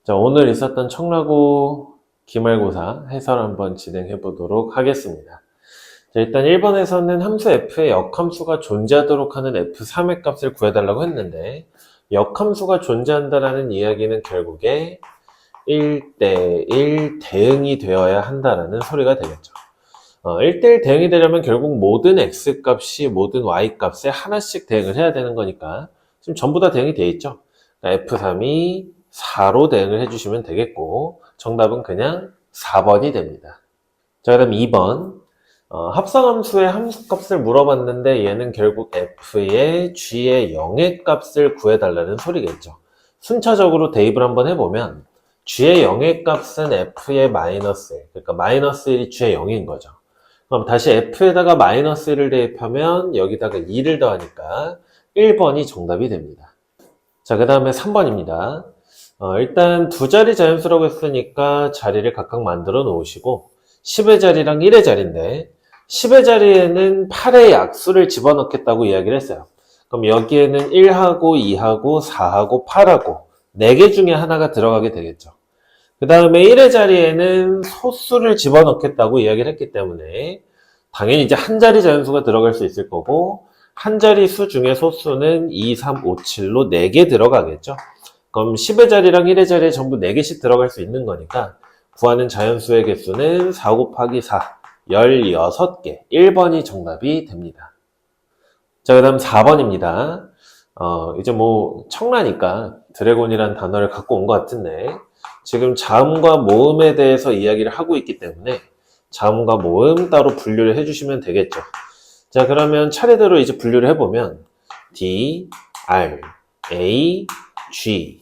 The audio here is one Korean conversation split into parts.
자, 오늘 있었던 청라고 기말고사 해설 한번 진행해 보도록 하겠습니다. 자, 일단 1번에서는 함수 f의 역함수가 존재하도록 하는 f3의 값을 구해달라고 했는데, 역함수가 존재한다라는 이야기는 결국에 1대1 대응이 되어야 한다라는 소리가 되겠죠. 1대1 대응이 되려면 결국 모든 x값이 모든 y값에 하나씩 대응을 해야 되는 거니까 지금 전부 다 대응이 되어 있죠. 그러니까 f3이 4로 대응을 해주시면 되겠고, 정답은 그냥 4번이 됩니다. 자, 그 다음 2번. 합성함수의 함수값을 물어봤는데 얘는 결국 f의 g의 0의 값을 구해달라는 소리겠죠. 순차적으로 대입을 한번 해보면 g의 0의 값은 f의 마이너스 1, 그러니까 마이너스 1이 g의 0인 거죠. 그럼 다시 f에다가 마이너스 1을 대입하면 여기다가 2를 더하니까 1번이 정답이 됩니다. 자, 그 다음에 3번입니다. 일단 두 자리 자연수라고 했으니까 자리를 각각 만들어 놓으시고 10의 자리랑 1의 자리인데 10의 자리에는 8의 약수를 집어넣겠다고 이야기를 했어요. 그럼 여기에는 1하고 2하고 4하고 8하고 4개 중에 하나가 들어가게 되겠죠. 그 다음에 1의 자리에는 소수를 집어넣겠다고 이야기를 했기 때문에 당연히 이제 한 자리 자연수가 들어갈 수 있을 거고 한 자리 수 중에 소수는 2, 3, 5, 7로 4개 들어가겠죠. 그럼 10의 자리랑 1의 자리에 전부 4개씩 들어갈 수 있는 거니까 구하는 자연수의 개수는 4 곱하기 4, 16개. 1번이 정답이 됩니다. 자, 그 다음 4번입니다. 이제 뭐 청라니까 드래곤이란 단어를 갖고 온 것 같은데 지금 자음과 모음에 대해서 이야기를 하고 있기 때문에 자음과 모음 따로 분류를 해주시면 되겠죠. 자, 그러면 차례대로 이제 분류를 해보면 D, R, A, G,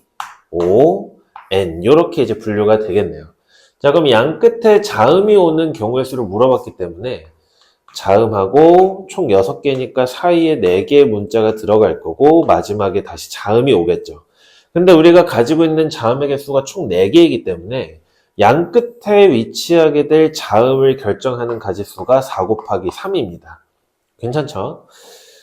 O, N 이렇게 이제 분류가 되겠네요. 자, 그럼 양 끝에 자음이 오는 경우의 수를 물어봤기 때문에 자음하고 총 6개니까 사이에 4개의 문자가 들어갈 거고 마지막에 다시 자음이 오겠죠. 근데 우리가 가지고 있는 자음의 개수가 총 4개이기 때문에 양 끝에 위치하게 될 자음을 결정하는 가지수가 4 곱하기 3입니다. 괜찮죠?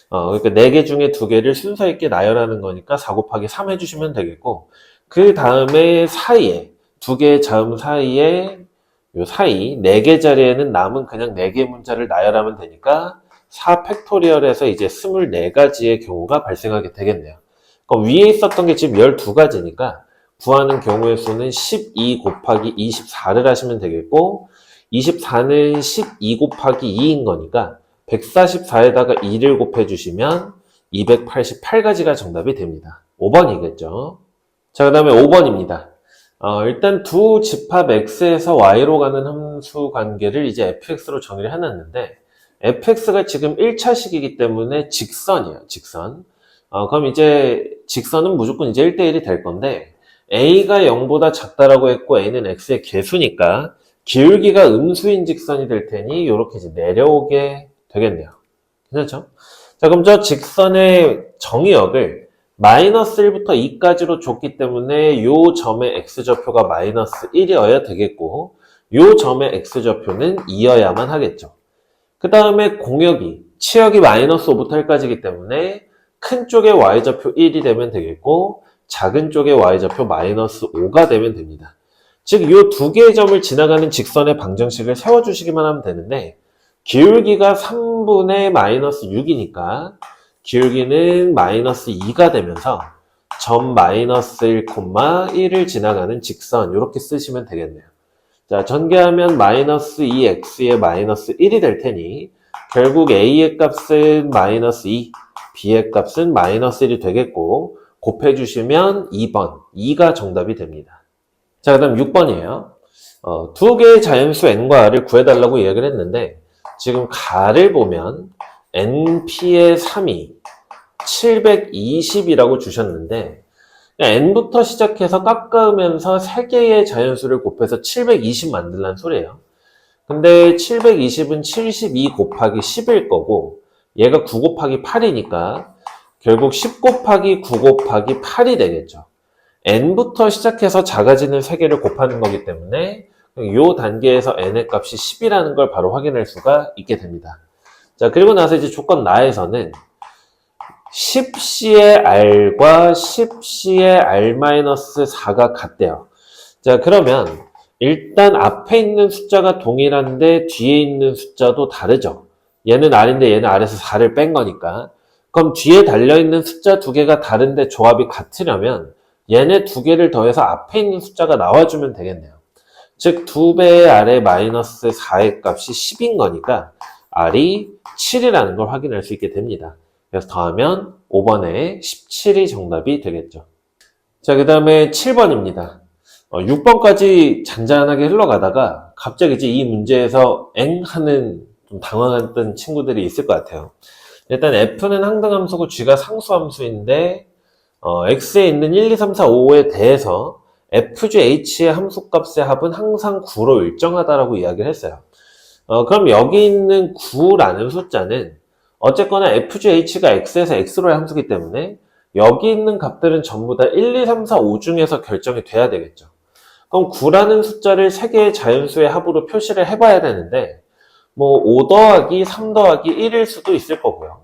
그러니까 4개 중에 2개를 순서 있게 나열하는 거니까 4 곱하기 3 해주시면 되겠고 그 다음에 사이에 2개의 자음 사이에 요 사이 4개 자리에는 남은 그냥 4개 문자를 나열하면 되니까 4 팩토리얼에서 이제 24가지의 경우가 발생하게 되겠네요. 그럼 위에 있었던 게 지금 12가지니까 구하는 경우의 수는 12 곱하기 24를 하시면 되겠고 24는 12 곱하기 2인 거니까 144에다가 2를 곱해주시면 288가지가 정답이 됩니다. 5번이겠죠. 자, 그 다음에 5번입니다. 일단 두 집합 x에서 y로 가는 함수 관계를 이제 fx로 정의를 해놨는데 fx가 지금 1차식이기 때문에 직선이에요. 직선. 그럼 이제 직선은 무조건 이제 1대1이 될 건데 a가 0보다 작다라고 했고 a는 x의 개수니까 기울기가 음수인 직선이 될 테니 이렇게 이제 내려오게 되겠네요. 괜찮죠? 자, 그럼 저 직선의 정의역을 마이너스 1부터 2까지로 줬기 때문에 요 점의 x좌표가 마이너스 1이어야 되겠고 요 점의 x좌표는 2여야만 하겠죠. 그 다음에 공역이 치역이 마이너스 5부터 1까지이기 때문에 큰 쪽의 y좌표 1이 되면 되겠고 작은 쪽의 y좌표 마이너스 5가 되면 됩니다. 즉 요 두 개의 점을 지나가는 직선의 방정식을 세워주시기만 하면 되는데 기울기가 3분의 마이너스 6이니까 기울기는 마이너스 2가 되면서 점 마이너스 1, 1을 지나가는 직선 이렇게 쓰시면 되겠네요. 자, 전개하면 마이너스 2x의 마이너스 1이 될 테니 결국 a의 값은 마이너스 2, b의 값은 마이너스 1이 되겠고 곱해주시면 2번, 2가 정답이 됩니다. 자, 그 다음 6번이에요. 두 개의 자연수 n과 r을 구해달라고 이야기를 했는데 지금 가를 보면 np의 3이 720이라고 주셨는데 n부터 시작해서 깎아오면서 3개의 자연수를 곱해서 720 만들란 소리예요. 근데 720은 72 곱하기 10일 거고 얘가 9 곱하기 8이니까 결국 10 곱하기 9 곱하기 8이 되겠죠. n부터 시작해서 작아지는 3개를 곱하는 거기 때문에 이 단계에서 n의 값이 10이라는 걸 바로 확인할 수가 있게 됩니다. 자, 그리고 나서 이제 조건 나에서는 10C의 R과 10C의 R-4가 같대요. 자, 그러면 일단 앞에 있는 숫자가 동일한데 뒤에 있는 숫자도 다르죠. 얘는 R인데 얘는 R에서 4를 뺀 거니까. 그럼 뒤에 달려있는 숫자 두 개가 다른데 조합이 같으려면 얘네 두 개를 더해서 앞에 있는 숫자가 나와주면 되겠네요. 즉 2배의 R의 마이너스 4의 값이 10인 거니까 R이 7이라는 걸 확인할 수 있게 됩니다. 그래서 더하면 5번에 17이 정답이 되겠죠. 자, 그 다음에 7번입니다. 6번까지 잔잔하게 흘러가다가 갑자기 이제 이 문제에서 엥 하는 좀 당황했던 친구들이 있을 것 같아요. 일단 F는 항등함수고 G가 상수함수인데 X에 있는 1, 2, 3, 4, 5에 대해서 FGH의 함수값의 합은 항상 9로 일정하다라고 이야기를 했어요. 그럼 여기 있는 9라는 숫자는 어쨌거나 FGH가 X에서 X로의 함수이기 때문에 여기 있는 값들은 전부 다 1, 2, 3, 4, 5 중에서 결정이 돼야 되겠죠. 그럼 9라는 숫자를 3개의 자연수의 합으로 표시를 해봐야 되는데 뭐 5 더하기 3 더하기 1일 수도 있을 거고요.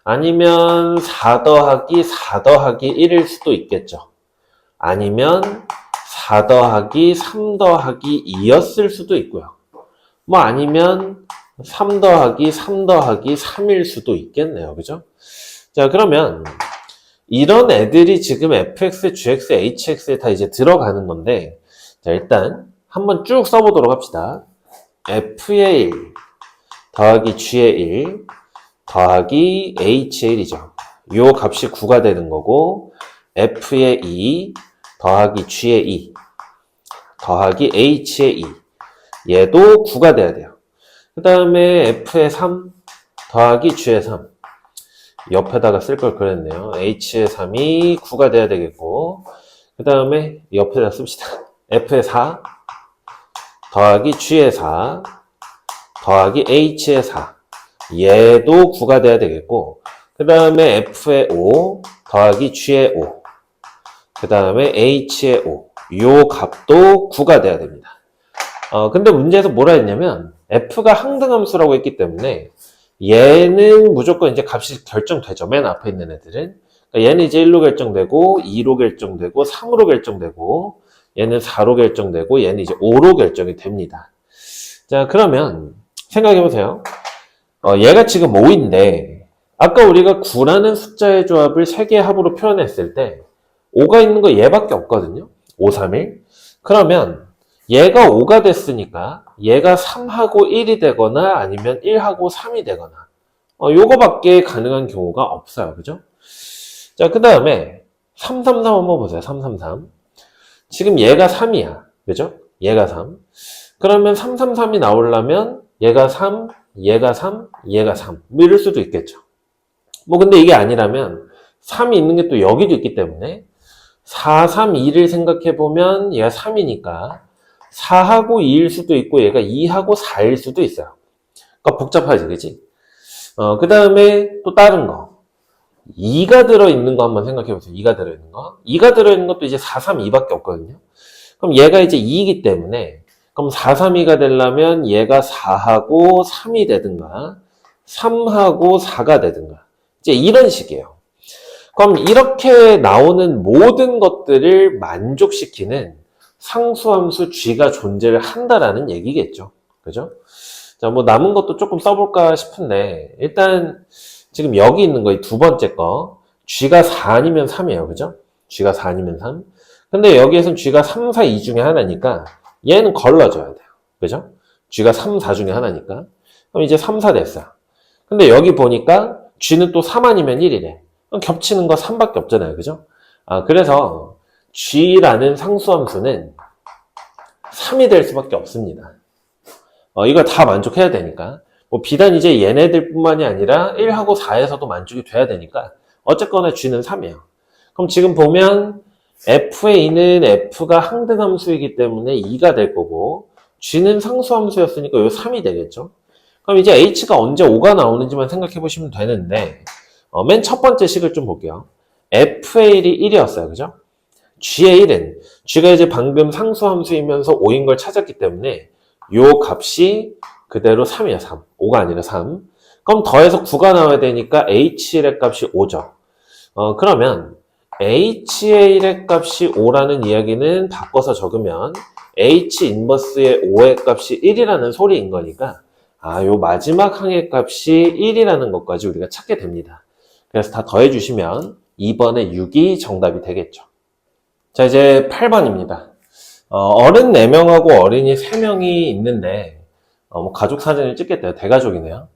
아니면 4 더하기 4 더하기 1일 수도 있겠죠. 아니면 4 더하기 3 더하기 2였을 수도 있고요. 뭐 아니면 3 더하기 3 더하기 3일 수도 있겠네요. 그죠? 자, 그러면 이런 애들이 지금 fx, gx, hx에 다 이제 들어가는 건데 자, 일단 한번 쭉 써보도록 합시다. f의 1 더하기 g의 1 더하기 h의 1이죠. 요 값이 9가 되는 거고 f의 2 더하기 g의 2 더하기 h의 2 얘도 9가 돼야 돼요. 그 다음에 f의 3 더하기 g의 3 옆에다가 쓸 걸 그랬네요. h의 3이 9가 돼야 되겠고 그 다음에 옆에다 씁시다. f의 4 더하기 g의 4 더하기 h의 4 얘도 9가 돼야 되겠고 그 다음에 f의 5 더하기 g의 5 그 다음에 h의 5 요 값도 9가 돼야 됩니다. 근데 문제에서 뭐라 했냐면 f가 항등함수라고 했기 때문에 얘는 무조건 이제 값이 결정되죠. 맨 앞에 있는 애들은. 그러니까 얘는 이제 1로 결정되고 2로 결정되고 3으로 결정되고 얘는 4로 결정되고 얘는 이제 5로 결정이 됩니다. 자, 그러면 생각해보세요. 얘가 지금 5인데 아까 우리가 9라는 숫자의 조합을 3개의 합으로 표현했을 때 5가 있는 거 얘밖에 없거든요. 5, 3, 1. 그러면 얘가 5가 됐으니까 얘가 3하고 1이 되거나 아니면 1하고 3이 되거나 요거밖에 가능한 경우가 없어요. 그죠? 자, 그 다음에 333 한번 보세요. 333. 지금 얘가 3이야. 그죠? 얘가 3. 그러면 333이 나오려면 얘가 3, 얘가 3, 얘가 3. 뭐 이럴 수도 있겠죠. 뭐 근데 이게 아니라면 3이 있는 게 또 여기도 있기 때문에 4, 3, 2를 생각해보면 얘가 3이니까 4하고 2일 수도 있고 얘가 2하고 4일 수도 있어요. 그러니까 복잡하지, 그치? 그 다음에 또 다른 거. 2가 들어있는 거 한번 생각해보세요. 2가 들어있는 거. 2가 들어있는 것도 이제 4, 3, 2밖에 없거든요. 그럼 얘가 이제 2이기 때문에 그럼 4, 3, 2가 되려면 얘가 4하고 3이 되든가 3하고 4가 되든가 이제 이런 식이에요. 그럼 이렇게 나오는 모든 것들을 만족시키는 상수함수 g가 존재를 한다라는 얘기겠죠. 그죠? 자, 뭐 남은 것도 조금 써볼까 싶은데 일단 지금 여기 있는 거 이 두 번째 거 g가 4 아니면 3이에요. 그죠? g가 4 아니면 3. 근데 여기에선 g가 3, 4, 2 중에 하나니까 얘는 걸러줘야 돼요. 그죠? g가 3, 4 중에 하나니까. 그럼 이제 3, 4 됐어요. 근데 여기 보니까 g는 또 3 아니면 1이래. 그럼 겹치는 거 3밖에 없잖아요. 그죠? 그래서 g라는 상수함수는 3이 될 수밖에 없습니다. 이걸 다 만족해야 되니까. 뭐 비단 이제 얘네들 뿐만이 아니라 1하고 4에서도 만족이 돼야 되니까 어쨌거나 g는 3이에요. 그럼 지금 보면 f의 2는 f가 항등함수이기 때문에 2가 될 거고 g는 상수함수였으니까 요 3이 되겠죠. 그럼 이제 h가 언제 5가 나오는지만 생각해 보시면 되는데 맨 첫 번째 식을 좀 볼게요. f의 1이 1이었어요. 그죠? g의 1은 g가 이제 방금 상수함수이면서 5인 걸 찾았기 때문에 요 값이 그대로 3이야. 3. 5가 아니라 3. 그럼 더해서 9가 나와야 되니까 h1의 값이 5죠. 그러면 HA의 값이 5라는 이야기는 바꿔서 적으면 H 인버스의 5의 값이 1이라는 소리인 거니까 요 마지막 항의 값이 1이라는 것까지 우리가 찾게 됩니다. 그래서 다 더해주시면 2번의 6이 정답이 되겠죠. 자, 이제 8번입니다. 어른 4명하고 어린이 3명이 있는데 뭐 가족 사진을 찍겠대요. 대가족이네요.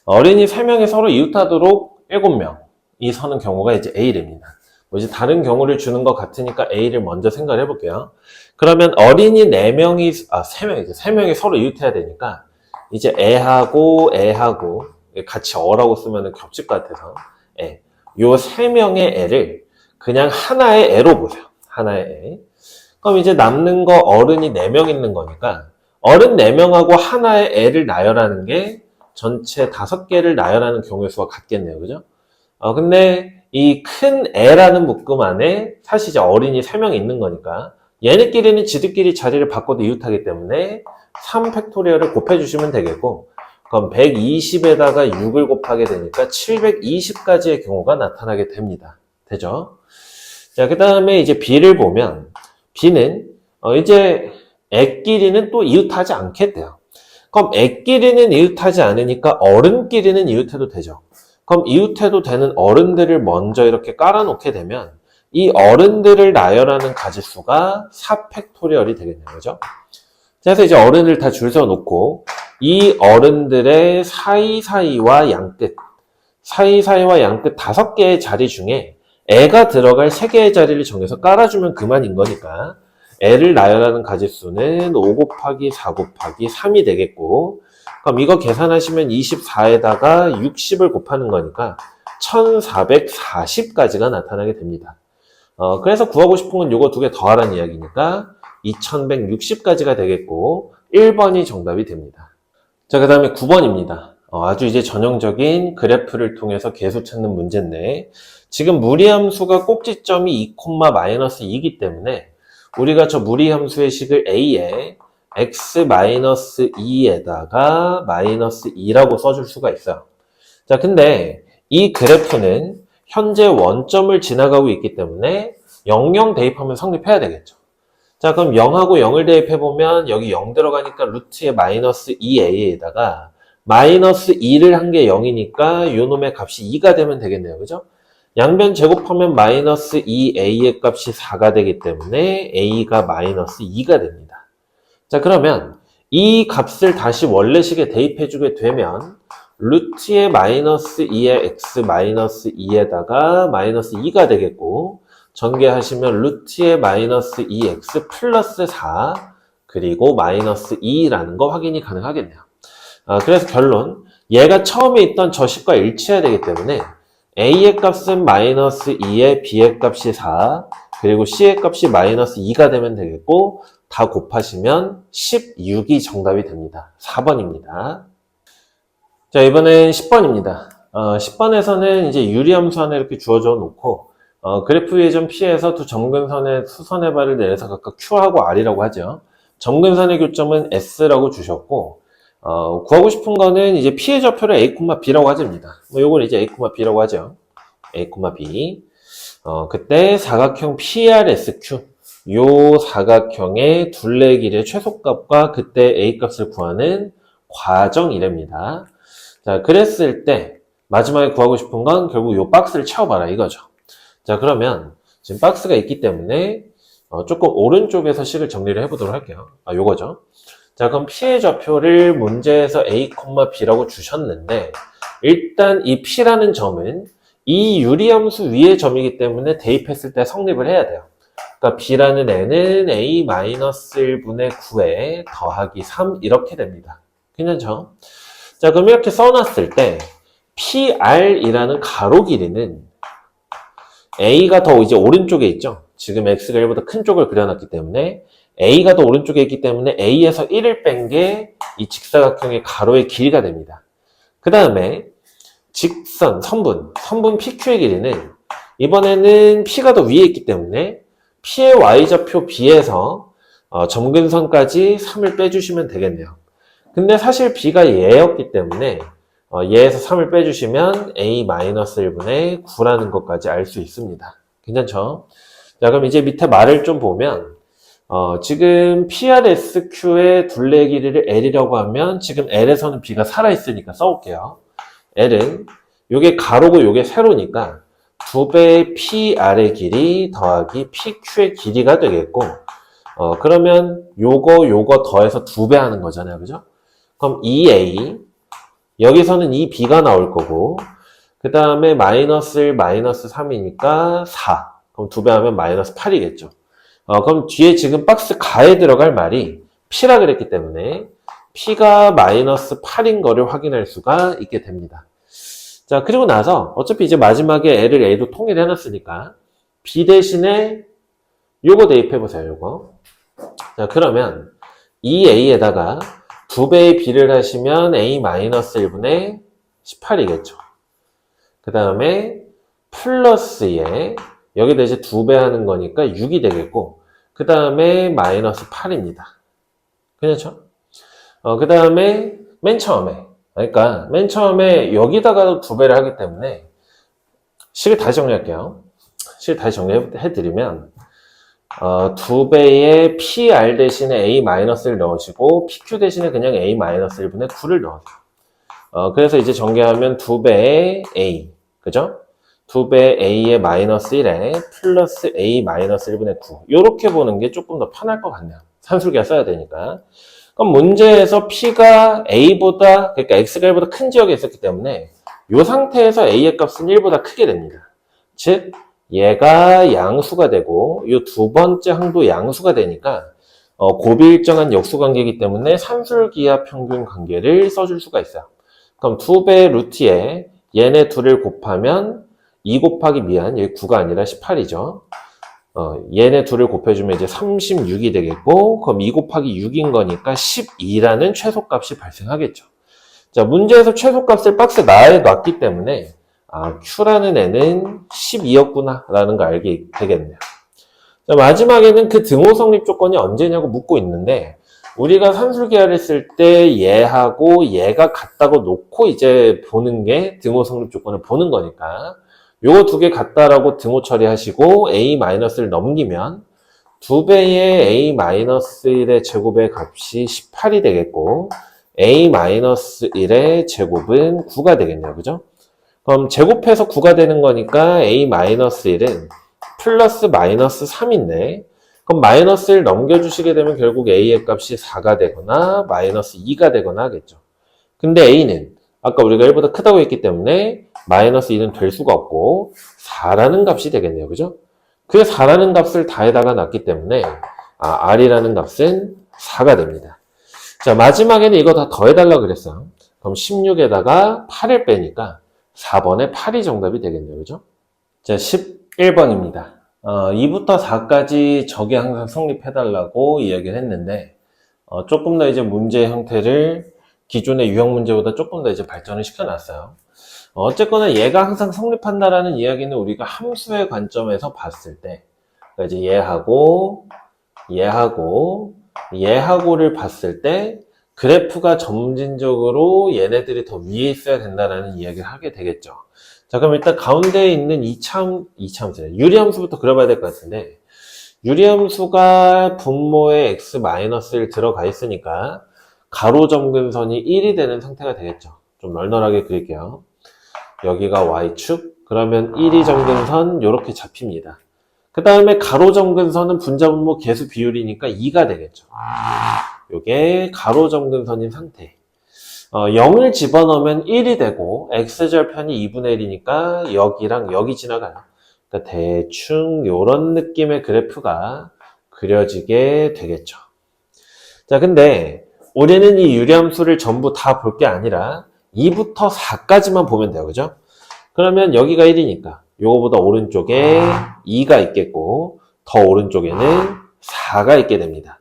어린이 3명이 서로 이웃하도록 7명이 서는 경우가 이제 A랍니다. 뭐 이제 다른 경우를 주는 것 같으니까 A를 먼저 생각을 해볼게요. 그러면 어린이 4명이, 3명이 서로 이웃해야 되니까 이제 애하고 같이 어라고 쓰면 겹칠 것 같아서 요 3명의 애를 그냥 하나의 애로 보세요. 하나의 애. 그럼 이제 남는 거 어른이 4명 있는 거니까 어른 4명하고 하나의 애를 나열하는 게 전체 5개를 나열하는 경우의 수가 같겠네요. 그죠? 근데 이 큰 애라는 묶음 안에 사실 이제 어린이 3명이 있는 거니까 얘네끼리는 지들끼리 자리를 바꿔도 이웃하기 때문에 3팩토리얼을 곱해주시면 되겠고 그럼 120에다가 6을 곱하게 되니까 720가지의 경우가 나타나게 됩니다. 되죠? 자, 그 다음에 이제 B를 보면 B는 이제 애끼리는 또 이웃하지 않겠대요. 그럼 애끼리는 이웃하지 않으니까 어른끼리는 이웃해도 되죠. 그럼 이웃해도 되는 어른들을 먼저 이렇게 깔아놓게 되면 이 어른들을 나열하는 가지수가 4팩토리얼이 되겠네요. 그죠? 그래서 이제 어른을 다 줄 서놓고 이 어른들의 사이사이와 양끝 5개의 자리 중에 애가 들어갈 3개의 자리를 정해서 깔아주면 그만인 거니까 애를 나열하는 가지수는 5 곱하기 4 곱하기 3이 되겠고 그럼 이거 계산하시면 24에다가 60을 곱하는 거니까 1440까지가 나타나게 됩니다. 그래서 구하고 싶은 건 요거 2개 더하라는 이야기니까 2160까지가 되겠고 1번이 정답이 됩니다. 자, 그 다음에 9번입니다. 아주 이제 전형적인 그래프를 통해서 계수 찾는 문제인데 지금 무리함수가 꼭지점이 2,-2이기 때문에 우리가 저 무리함수의 식을 A에 x-2에다가 -2라고 써줄 수가 있어요. 자, 근데 이 그래프는 현재 원점을 지나가고 있기 때문에 00 대입하면 성립해야 되겠죠. 자, 그럼 0하고 0을 대입해보면 여기 0 들어가니까 루트에 -2a에다가 -2를 한 게 0이니까 요 놈의 값이 2가 되면 되겠네요. 그죠? 양변 제곱하면 -2a의 값이 4가 되기 때문에 a가 -2가 됩니다. 자, 그러면 이 값을 다시 원래식에 대입해주게 되면 루트의 -2의 x-2에다가 -2가 되겠고 전개하시면 루트의 -2x 플러스 4 그리고 -2라는 거 확인이 가능하겠네요. 그래서 결론 얘가 처음에 있던 저 식과 일치해야 되기 때문에 a의 값은 -2에 b의 값이 4 그리고 c의 값이 -2가 되면 되겠고 다 곱하시면 16이 정답이 됩니다. 4번입니다. 자, 이번엔 10번입니다. 10번에서는 이제 유리함수 하나 이렇게 주어져 놓고 그래프 위에 좀 피해서 두 점근선의 수선의 발을 내려서 각각 Q하고 R이라고 하죠. 점근선의 교점은 S라고 주셨고 구하고 싶은 거는 이제 피해 좌표를 A, B라고 하집니다. 뭐 요걸 이제 A, B라고 하죠. A, B. 그때 사각형 PRSQ 요 사각형의 둘레길의 최소값과 그때 A 값을 구하는 과정이랍니다. 자, 그랬을 때 마지막에 구하고 싶은 건 결국 요 박스를 채워봐라 이거죠. 자, 그러면 지금 박스가 있기 때문에 조금 오른쪽에서 식을 정리를 해보도록 할게요. 요거죠. 자, 그럼 피해 좌표를 문제에서 A, B라고 주셨는데 일단 이 P라는 점은 이 유리함수 위의 점이기 때문에 대입했을 때 성립을 해야 돼요. 그러니까 B라는 애는 A-1분의 9에 더하기 3 이렇게 됩니다. 괜찮죠? 자, 그럼 이렇게 써놨을 때 PR이라는 가로 길이는 A가 더 이제 오른쪽에 있죠. 지금 X가 1보다 큰 쪽을 그려놨기 때문에 A가 더 오른쪽에 있기 때문에 A에서 1을 뺀 게 이 직사각형의 가로의 길이가 됩니다. 그 다음에 직선, 선분 PQ의 길이는 이번에는 P가 더 위에 있기 때문에 P의 Y좌표 B에서 점근선까지 3을 빼주시면 되겠네요. 근데 사실 B가 얘였기 때문에 얘에서 3을 빼주시면 A-1분의 9라는 것까지 알 수 있습니다. 괜찮죠? 자, 그럼 이제 밑에 말을 좀 보면, 지금 PRSQ의 둘레 길이를 L이라고 하면 지금 L에서는 B가 살아있으니까 써올게요. L은 요게 가로고 요게 세로니까 2배의 PR의 길이 더하기 PQ의 길이가 되겠고, 그러면 요거 더해서 2배 하는 거잖아요. 그죠? 그럼 2A, 여기서는 2B가 나올 거고, 그 다음에 마이너스 1, 마이너스 3이니까 4. 그럼 2배 하면 마이너스 8이겠죠. 그럼 뒤에 지금 박스 가에 들어갈 말이 P라 그랬기 때문에 P가 마이너스 8인 거를 확인할 수가 있게 됩니다. 자, 그리고 나서 어차피 이제 마지막에 L을 A로 통일해놨으니까 B 대신에 요거 대입해보세요. 요거. 자, 그러면 2A에다가 2배의 B를 하시면 A 마이너스 1분의 18이겠죠. 그 다음에 플러스에 여기다 이제 2배 하는 거니까 6이 되겠고, 그 다음에 마이너스 8입니다. 그렇죠? 그 다음에 맨 처음에, 그러니까 맨 처음에 여기다가 2배를 하기 때문에 식을 다시 정리할게요. 식을 다시 정리해드리면 2배의 PR 대신에 A-를 넣으시고 PQ 대신에 그냥 A-1분의 9를 넣어요. 그래서 이제 전개하면 2배의 A, 그죠? 2배 A의 마이너스 1에 플러스 A 마이너스 1분의 9. 요렇게 보는 게 조금 더 편할 것 같네요. 산술기가 써야 되니까. 그럼 문제에서 P가 A보다, 그러니까 X가 1보다 큰 지역에 있었기 때문에 이 상태에서 A의 값은 1보다 크게 됩니다. 즉, 얘가 양수가 되고 이 두 번째 항도 양수가 되니까 고비일정한 역수관계이기 때문에 산술기하 평균 관계를 써줄 수가 있어요. 그럼 2배 루트에 얘네 둘을 곱하면 2 곱하기 여기 9가 아니라 18이죠. 얘네 둘을 곱해주면 이제 36이 되겠고, 그럼 2 곱하기 6인 거니까 12라는 최소값이 발생하겠죠. 자, 문제에서 최소값을 박스 나에 놨기 때문에, Q라는 애는 12였구나, 라는 거 알게 되겠네요. 자, 마지막에는 그 등호 성립 조건이 언제냐고 묻고 있는데, 우리가 산술기하를 쓸 때 얘하고 얘가 같다고 놓고 이제 보는 게 등호 성립 조건을 보는 거니까, 요거 두 개 같다라고 등호 처리하시고 A-를 넘기면 2배의 A-1의 제곱의 값이 18이 되겠고 A-1의 제곱은 9가 되겠네요. 그죠? 그럼 제곱해서 9가 되는 거니까 A-1은 플러스 마이너스 3인데 그럼 마이너스 1 넘겨주시게 되면 결국 A의 값이 4가 되거나 마이너스 2가 되거나 하겠죠. 근데 A는 아까 우리가 1보다 크다고 했기 때문에 마이너스 2는 될 수가 없고 4라는 값이 되겠네요. 그죠? 그 4라는 값을 다에다가 놨기 때문에 R이라는 값은 4가 됩니다. 자, 마지막에는 이거 다 더해달라고 그랬어요. 그럼 16에다가 8을 빼니까 4번에 8이 정답이 되겠네요. 그죠? 자, 11번입니다. 2부터 4까지 저게 항상 성립해달라고 이야기를 했는데 조금 더 이제 문제 형태를 기존의 유형 문제보다 조금 더 이제 발전을 시켜놨어요. 어쨌거나 얘가 항상 성립한다라는 이야기는 우리가 함수의 관점에서 봤을 때, 그러니까 이제 얘하고를 봤을 때, 그래프가 점진적으로 얘네들이 더 위에 있어야 된다라는 이야기를 하게 되겠죠. 자, 그럼 일단 가운데에 있는 이차함수래. 유리함수부터 그려봐야 될 것 같은데, 유리함수가 분모에 x-1 들어가 있으니까, 가로점근선이 1이 되는 상태가 되겠죠. 좀 널널하게 그릴게요. 여기가 y축, 그러면 1이 점근선 이렇게 잡힙니다. 그 다음에 가로점근선은 분자분모 개수 비율이니까 2가 되겠죠. 요게 가로점근선인 상태. 0을 집어넣으면 1이 되고 x절편이 2분의 1이니까 여기랑 여기 지나가요. 그러니까 대충 이런 느낌의 그래프가 그려지게 되겠죠. 자, 근데 우리는 이 유리함수를 전부 다 볼 게 아니라 2부터 4까지만 보면 돼요. 그죠? 그러면 여기가 1이니까 요거보다 오른쪽에 2가 있겠고 더 오른쪽에는 4가 있게 됩니다.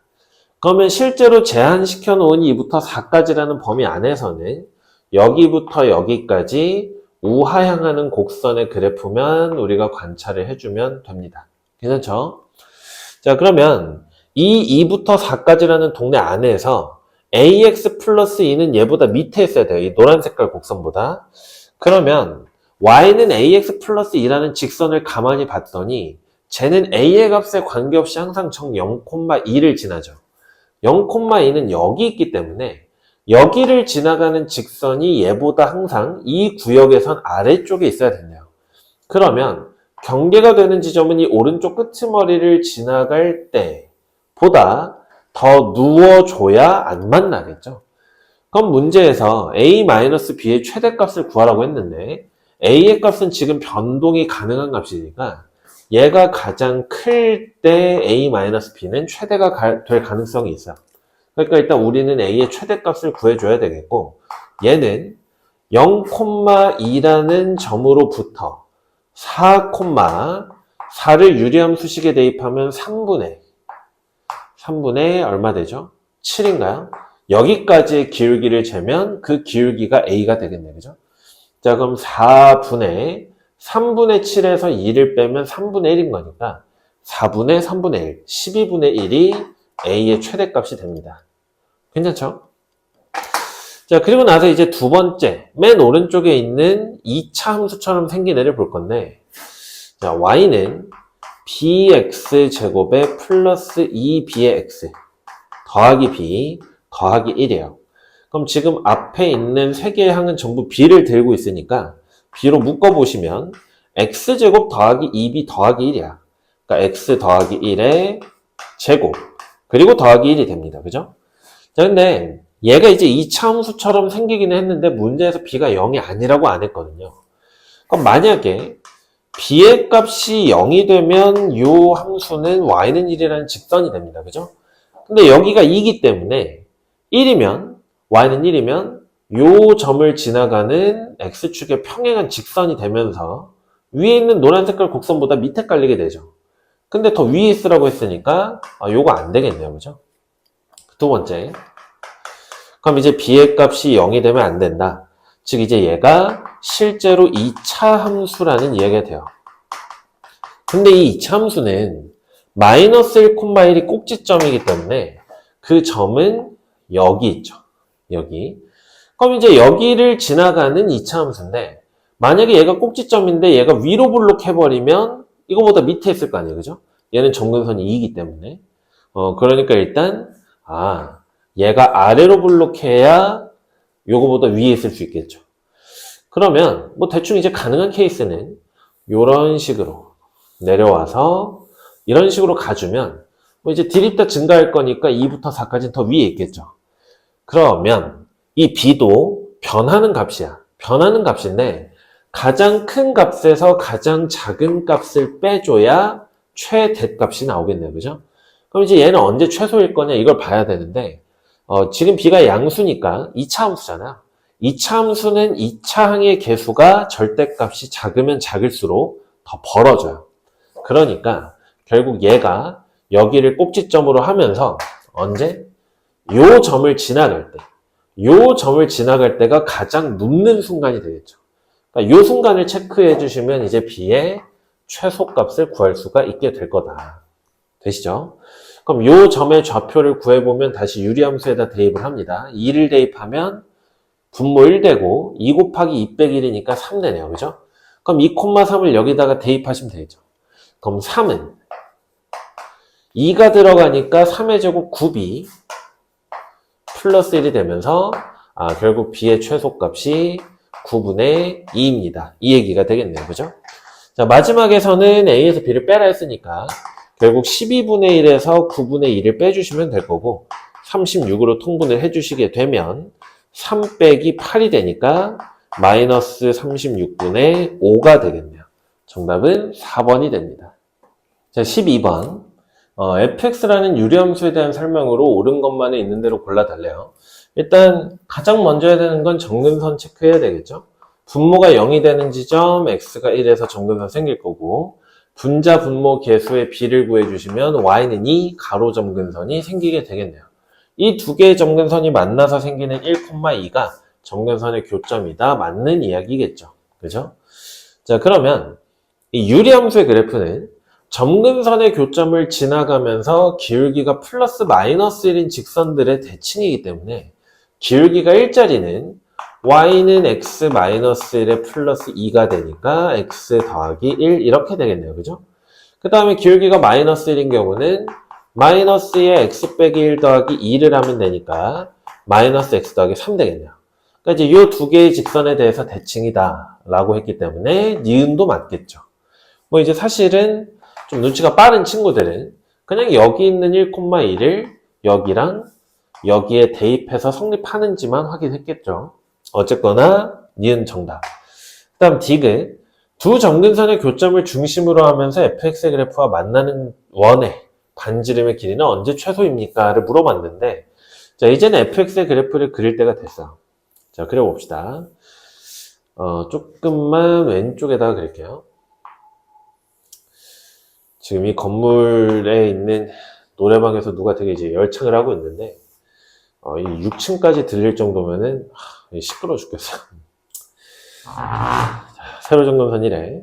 그러면 실제로 제한시켜 놓은 2부터 4까지라는 범위 안에서는 여기부터 여기까지 우하향하는 곡선의 그래프만 우리가 관찰을 해주면 됩니다. 괜찮죠? 자, 그러면 이 2부터 4까지라는 동네 안에서 AX 플러스 2는 얘보다 밑에 있어야 돼요. 이 노란 색깔 곡선보다. 그러면 y는 ax 플러스 2라는 직선을 가만히 봤더니 쟤는 a의 값에 관계없이 항상 정 0,2를 지나죠. 0,2는 여기 있기 때문에 여기를 지나가는 직선이 얘보다 항상 이 구역에선 아래쪽에 있어야 된대요. 그러면 경계가 되는 지점은 이 오른쪽 끄트머리를 지나갈 때보다 더 누워줘야 안 만나겠죠. 그럼 문제에서 a-b의 최대값을 구하라고 했는데 a의 값은 지금 변동이 가능한 값이니까 얘가 가장 클 때 a-b는 최대가 될 가능성이 있어요. 그러니까 일단 우리는 a의 최대값을 구해줘야 되겠고 얘는 0,2라는 점으로부터 4,4를 유리함수식에 대입하면 3분의 얼마 되죠? 7인가요? 여기까지의 기울기를 재면 그 기울기가 a가 되겠네요. 그죠? 자, 그럼 3분의 7에서 2를 빼면 3분의 1인 거니까 4분의 3분의 1, 12분의 1이 a의 최대값이 됩니다. 괜찮죠? 자, 그리고 나서 이제 두 번째, 맨 오른쪽에 있는 2차 함수처럼 생긴 애를 볼 건데, 자, y는 bx제곱에 플러스 2b의 x 더하기 b 더하기 1이에요. 그럼 지금 앞에 있는 세 개의 항은 전부 b를 들고 있으니까 b로 묶어보시면 x제곱 더하기 2b 더하기 1이야. 그러니까 x 더하기 1의 제곱 그리고 더하기 1이 됩니다. 그죠? 자, 근데 얘가 이제 2차 함수처럼 생기기는 했는데 문제에서 b가 0이 아니라고 안 했거든요. 그럼 만약에 b의 값이 0이 되면 이 함수는 y는 1이라는 직선이 됩니다. 그죠? 근데 여기가 2이기 때문에 1이면 y는 1이면 이 점을 지나가는 x축의 평행한 직선이 되면서 위에 있는 노란 색깔 곡선보다 밑에 깔리게 되죠. 근데 더 위에 있으라고 했으니까 요거 안 되겠네요. 그죠? 두 번째. 그럼 이제 b의 값이 0이 되면 안 된다. 즉 이제 얘가 실제로 2차 함수라는 이야기가 돼요. 근데 이 2차 함수는 마이너스 1,1이 꼭지점이기 때문에 그 점은 여기 있죠. 여기. 그럼 이제 여기를 지나가는 2차 함수인데 만약에 얘가 꼭지점인데 얘가 위로 블록해버리면 이거보다 밑에 있을 거 아니에요. 그죠? 얘는 점근선이 2이기 때문에. 그러니까 일단 얘가 아래로 블록해야 요거보다 위에 있을 수 있겠죠. 그러면 뭐 대충 이제 가능한 케이스는 이런 식으로 내려와서 이런 식으로 가주면 뭐 이제 디립다 증가할 거니까 2부터 4까지는 더 위에 있겠죠. 그러면 이 b도 변하는 값이야. 변하는 값인데 가장 큰 값에서 가장 작은 값을 빼줘야 최대값이 나오겠네요. 그죠? 그럼 이제 얘는 언제 최소일 거냐 이걸 봐야 되는데 지금 b가 양수니까 2차 함수잖아요. 2차 함수는 2차 항의 개수가 절대값이 작으면 작을수록 더 벌어져요. 그러니까 결국 얘가 여기를 꼭지점으로 하면서 언제? 요 점을 지나갈 때가 가장 눕는 순간이 되겠죠. 그러니까 요 순간을 체크해 주시면 이제 b의 최소값을 구할 수가 있게 될 거다. 되시죠? 그럼 요 점의 좌표를 구해보면 다시 유리함수에다 대입을 합니다. 2를 대입하면 분모 1 되고 2 곱하기 2 빼기 1이니까 3 되네요. 그죠? 그럼 2,3을 여기다가 대입하시면 되죠. 그럼 3은 2가 들어가니까 3의 제곱 9b 플러스 1이 되면서 결국 b의 최소값이 9분의 2입니다. 이 얘기가 되겠네요. 그죠? 자, 마지막에서는 a에서 b를 빼라 했으니까 결국 12분의 1에서 9분의 2를 빼주시면 될 거고 36으로 통분을 해주시게 되면 3 빼기 8이 되니까 마이너스 36분의 5가 되겠네요. 정답은 4번이 됩니다. 자, 12번. fx라는 유리함수에 대한 설명으로 옳은 것만에 있는 대로 골라달래요. 일단 가장 먼저 해야 되는 건 점근선 체크해야 되겠죠. 분모가 0이 되는 지점 x가 1에서 점근선 생길 거고 분자 분모 개수의 b를 구해주시면 y는 2 가로 점근선이 생기게 되겠네요. 이 두 개의 점근선이 만나서 생기는 1,2가 점근선의 교점이다. 맞는 이야기겠죠. 그죠? 자, 그러면 이 유리함수의 그래프는 점근선의 교점을 지나가면서 기울기가 플러스 마이너스 1인 직선들의 대칭이기 때문에 기울기가 1짜리는 y는 x-1에 플러스 2가 되니까 x 더하기 1 이렇게 되겠네요. 그죠? 그 다음에 기울기가 마이너스 1인 경우는 마이너스에 x 빼기 1 더하기 2를 하면 되니까 마이너스 x 더하기 3 되겠네요. 그러니까 이제 이 두 개의 직선에 대해서 대칭이다 라고 했기 때문에 니은도 맞겠죠. 뭐 이제 사실은 좀 눈치가 빠른 친구들은 그냥 여기 있는 1,1을 여기랑 여기에 대입해서 성립하는지만 확인했겠죠. 어쨌거나 니은 정답. 그 다음 디귿. 두 점근선의 교점을 중심으로 하면서 fx의 그래프와 만나는 원의 반지름의 길이는 언제 최소입니까? 를 물어봤는데 자 이제는 fx의 그래프를 그릴 때가 됐어요. 자 그려봅시다. 조금만 왼쪽에다가 그릴게요. 지금 이 건물에 있는 노래방에서 누가 되게 이제 열창을 하고 있는데 이 6층까지 들릴 정도면은 시끄러워 죽겠어요. 자, 세로 점근선 1에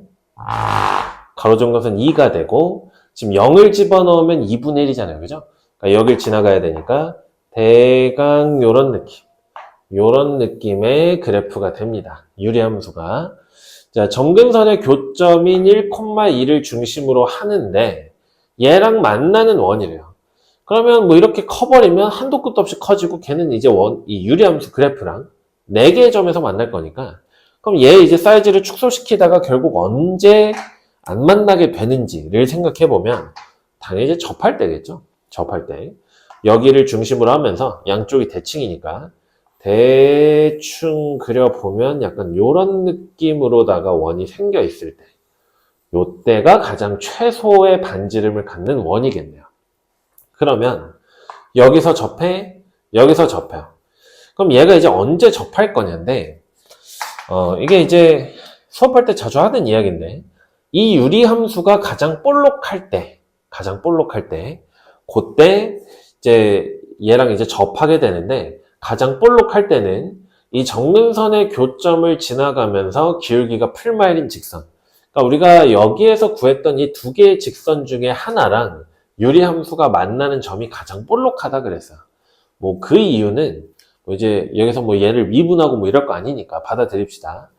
가로 점근선 2가 되고 지금 0을 집어넣으면 2분의 1이잖아요. 그죠? 그러니까 여길 지나가야 되니까 대강 요런 느낌의 그래프가 됩니다. 유리함수가. 자, 점근선의 교점인 1,2를 중심으로 하는데 얘랑 만나는 원이래요. 그러면 뭐 이렇게 커버리면 한도 끝도 없이 커지고 걔는 이제 이 유리함수 그래프랑 4개의 점에서 만날 거니까 그럼 얘 이제 사이즈를 축소시키다가 결국 언제 안 만나게 되는지를 생각해 보면 당연히 이제 접할 때겠죠. 접할 때. 여기를 중심으로 하면서 양쪽이 대칭이니까 대충 그려보면 약간 요런 느낌으로다가 원이 생겨 있을 때 요때가 가장 최소의 반지름을 갖는 원이겠네요. 그러면 여기서 접해, 여기서 접해요. 그럼 얘가 이제 언제 접할 거냐인데 이게 이제 수업할 때 자주 하는 이야기인데 이 유리함수가 가장 볼록할 때 그때 이제 얘랑 이제 접하게 되는데 가장 볼록할 때는 이 점근선의 교점을 지나가면서 기울기가 풀마일인 직선. 그러니까 우리가 여기에서 구했던 이 두 개의 직선 중에 하나랑 유리함수가 만나는 점이 가장 볼록하다 그랬어요. 뭐 그 이유는 뭐 이제 여기서 뭐 얘를 미분하고 뭐 이럴 거 아니니까 받아들입시다.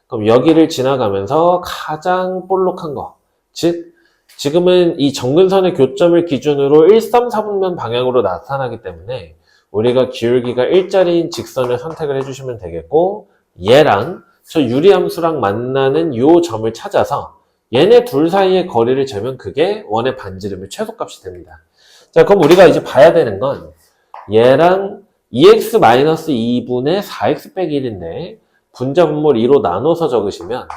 그럼 여기를 지나가면서 가장 볼록한 거, 즉 지금은 이 점근선의 교점을 기준으로 1, 3, 4분면 방향으로 나타나기 때문에 우리가 기울기가 1짜리인 직선을 선택을 해주시면 되겠고 얘랑 저 유리함수랑 만나는 요 점을 찾아서 얘네 둘 사이의 거리를 재면 그게 원의 반지름의 최소값이 됩니다. 자, 그럼 우리가 이제 봐야 되는 건 얘랑 2x-2분의 4x 빼기 1인데 분자 분모를 2로 나눠서 적으시면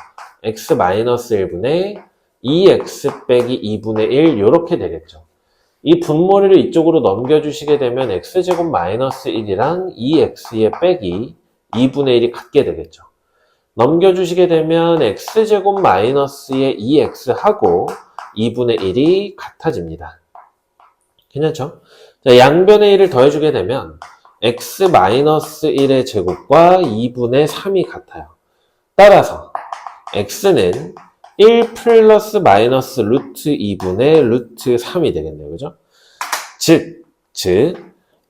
x-1분의 2x 빼기 2분의 1 이렇게 되겠죠. 이 분모를 이쪽으로 넘겨주시게 되면 x제곱 마이너스 1이랑 2x의 빼기 2분의 1이 같게 되겠죠. 넘겨주시게 되면 x제곱 마이너스의 2x하고 2분의 1이 같아집니다. 괜찮죠? 자, 양변의 1을 더해주게 되면 x-1의 제곱과 2분의 3이 같아요. 따라서 x는 1 플러스 마이너스 루트 2분의 루트 3이 되겠네요. 그죠?